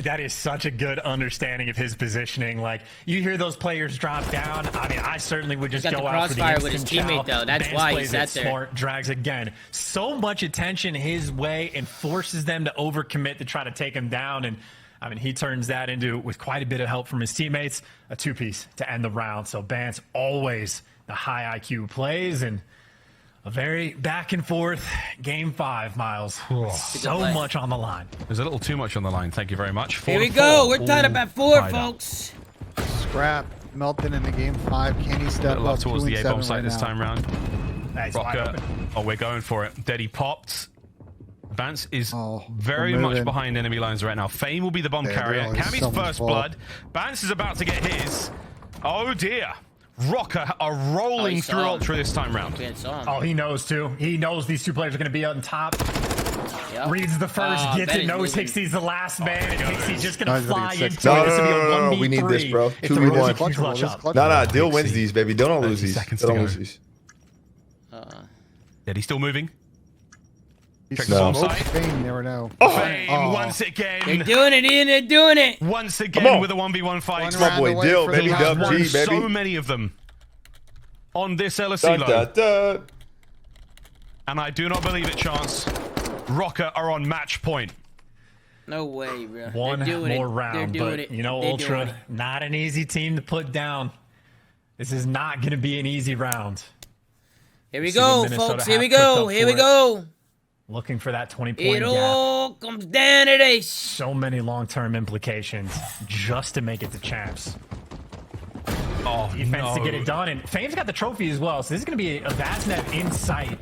That is such a good understanding of his positioning. Like, you hear those players drop down. I mean, I certainly would just go out for the crossfire instant with his chow. teammate, though. That's Bance why he plays sat it there. smart, drags again. So much attention his way and forces them to overcommit to try to take him down. And, I mean, he turns that into, with quite a bit of help from his teammates, a two-piece to end the round. So Bance always the high IQ plays, and a very back and forth game 5, Miles. So much on the line. There's a little too much on the line. Thank you very much. Here we go. We're tied up at 4, folks. Scrap. Melton in the game 5. Can he step up towards the A-bomb site right this now? time round? Nice, wide Rokkr. open. Oh, we're going for it. Daddy popped. Bance is Oh, very we're much moving. behind enemy lines right now. Fame will be the bomb Yeah, carrier. there is Cammy's so much first fault. blood. Bance is about to get his. Oh dear. Rokkr are rolling through saw him. Ultra this time round. Oh, he knows too. He knows these two players are going to be on top. Yep. Reads the first, gets Ben it, is knows moving. Hixie's the last man, and Hicksy's just going No, to he's gonna fly get into it. six. This No, will be a no, 1v3. we need this, bro. If 2v1. the Rose This can clutch up. Nah, Dill wins these, baby. Dill don't lose 30 these. seconds Dill to don't go. lose these. Daddy's still moving. Check He's the bomb so site. Fame, you never know. Fame Oh. once They're again. doing it, Ian. They're doing it. Once Come again on. with a 1v1 fight. One My round boy away Dill, for baby. the Dub round. G, So baby. many of them on this Da, LSC da, low. da. And I do not believe it, Chance. Rokkr are on match point. No way, bro. One They're doing more it. round, They're doing but it. you know, They're Ultra, doing it. not an easy team to put down. This is not going to be an easy round. Here we See go, what Minnesota folks. Here we have cooked go. up Here we for it. go. Looking for that 20-point It gap. all comes down to this. So many long-term implications just to make it to champs. Oh, Defense to no. get it done, and Fame's got the trophy as well, so this is going to be a Vaznev in sight.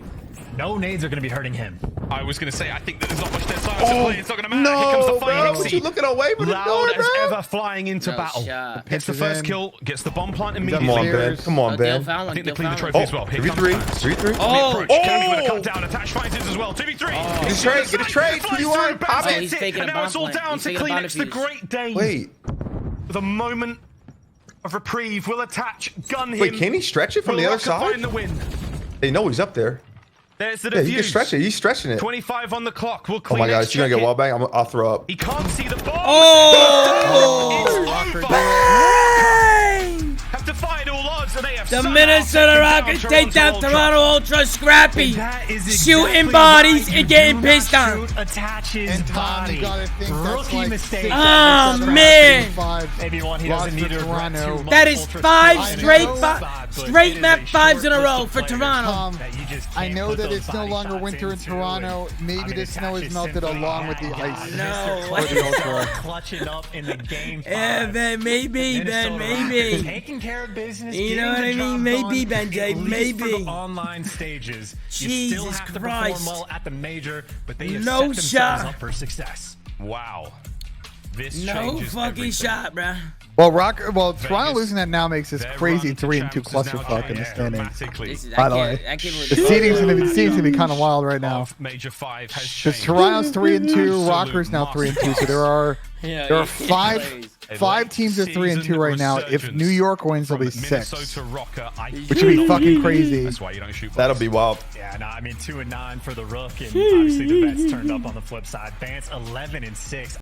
No nades are going to be hurting him. I was going to say, I think that there's not much dead silence to play. It's not going to matter. Here No, comes the bro. fight. What you looking away from the Loud door, as bro? ever, flying into No battle. shot. Gets the Pitch is first in. kill, gets the bomb plant Come Come immediately. on, Ben. Come on, Ben. I think they clean the trophy. trophy as well. Here comes 3v3. Bance. 3v3. Oh, Approach. Cammy with a cut down. Attach finds his as well. 2v3. Get his trade. Get his trade. 2v1. Pop Oh, it. he's taking And a now it's all bomb plant. down He's to taking a bomb CleanX, the defuse. Great Dane. Wait. With a moment of reprieve, will attach, gun him. Wait, can he stretch it from Will the other Rokkr find side? the win? They know he's up there. There's the Yeah, he can defuse. stretch it. He's stretching it. 25 on the clock. Will Oh my God, CleanX is he gonna check get it? wall bang? I'll throw up. He can't see the ball. Oh! It's over. Bang! Have defied all odds, and they have The somehow Minnesota taken Rockets take down Ultra. Toronto Ultra Scrappy. That is Shooting exactly bodies why and you getting do pissed not on. shoot, attach his And Tom, body. you gotta think that's Rookie like mistake. 6, Oh, 7, man. 5. Maybe one he Lost doesn't need to to regret Toronto. too much. That is Ultra 5 speed. straight, I know, but straight it is map a 5s in a short row list of for players Toronto. Tom, that you just I can't know put that those it's no body longer shots winter in into, Toronto. and, Maybe I mean, the it's snow is actually melted simply along with the bad. ice. No. For the Ultra. Clutching up in the game. Yeah, five. Ben, maybe, Ben, Minnesota maybe. Rockets taking care of business. You know getting what I the mean? job Maybe, done, Ben J, at least maybe. for the online stages. You still Jesus have to Christ. perform well at the major, but they have No set themselves shot. up for success. Wow. This No changes fucking everything. shot, bruh. Toronto Vegas, losing that now makes this their crazy run to 3-2 champs is now clusterfuck in the changed standings. dramatically. This is, By I the can't, way. I can't The seeding's gonna be kind of wild right now. Of Major 5 has Because changed. Toronto's 3-2, Absolute Rocker's now 3-2. So there are Yeah, there are yeah. five teams at 3-2 right now. If New York wins, there'll be 6, Minnesota Rokkr, I which would be fucking crazy. That's why you don't shoot. That'll be wild. Yeah, no, I mean 2-9 for the Rook, and obviously the Vets turned up on the flip side. Bance 11-6.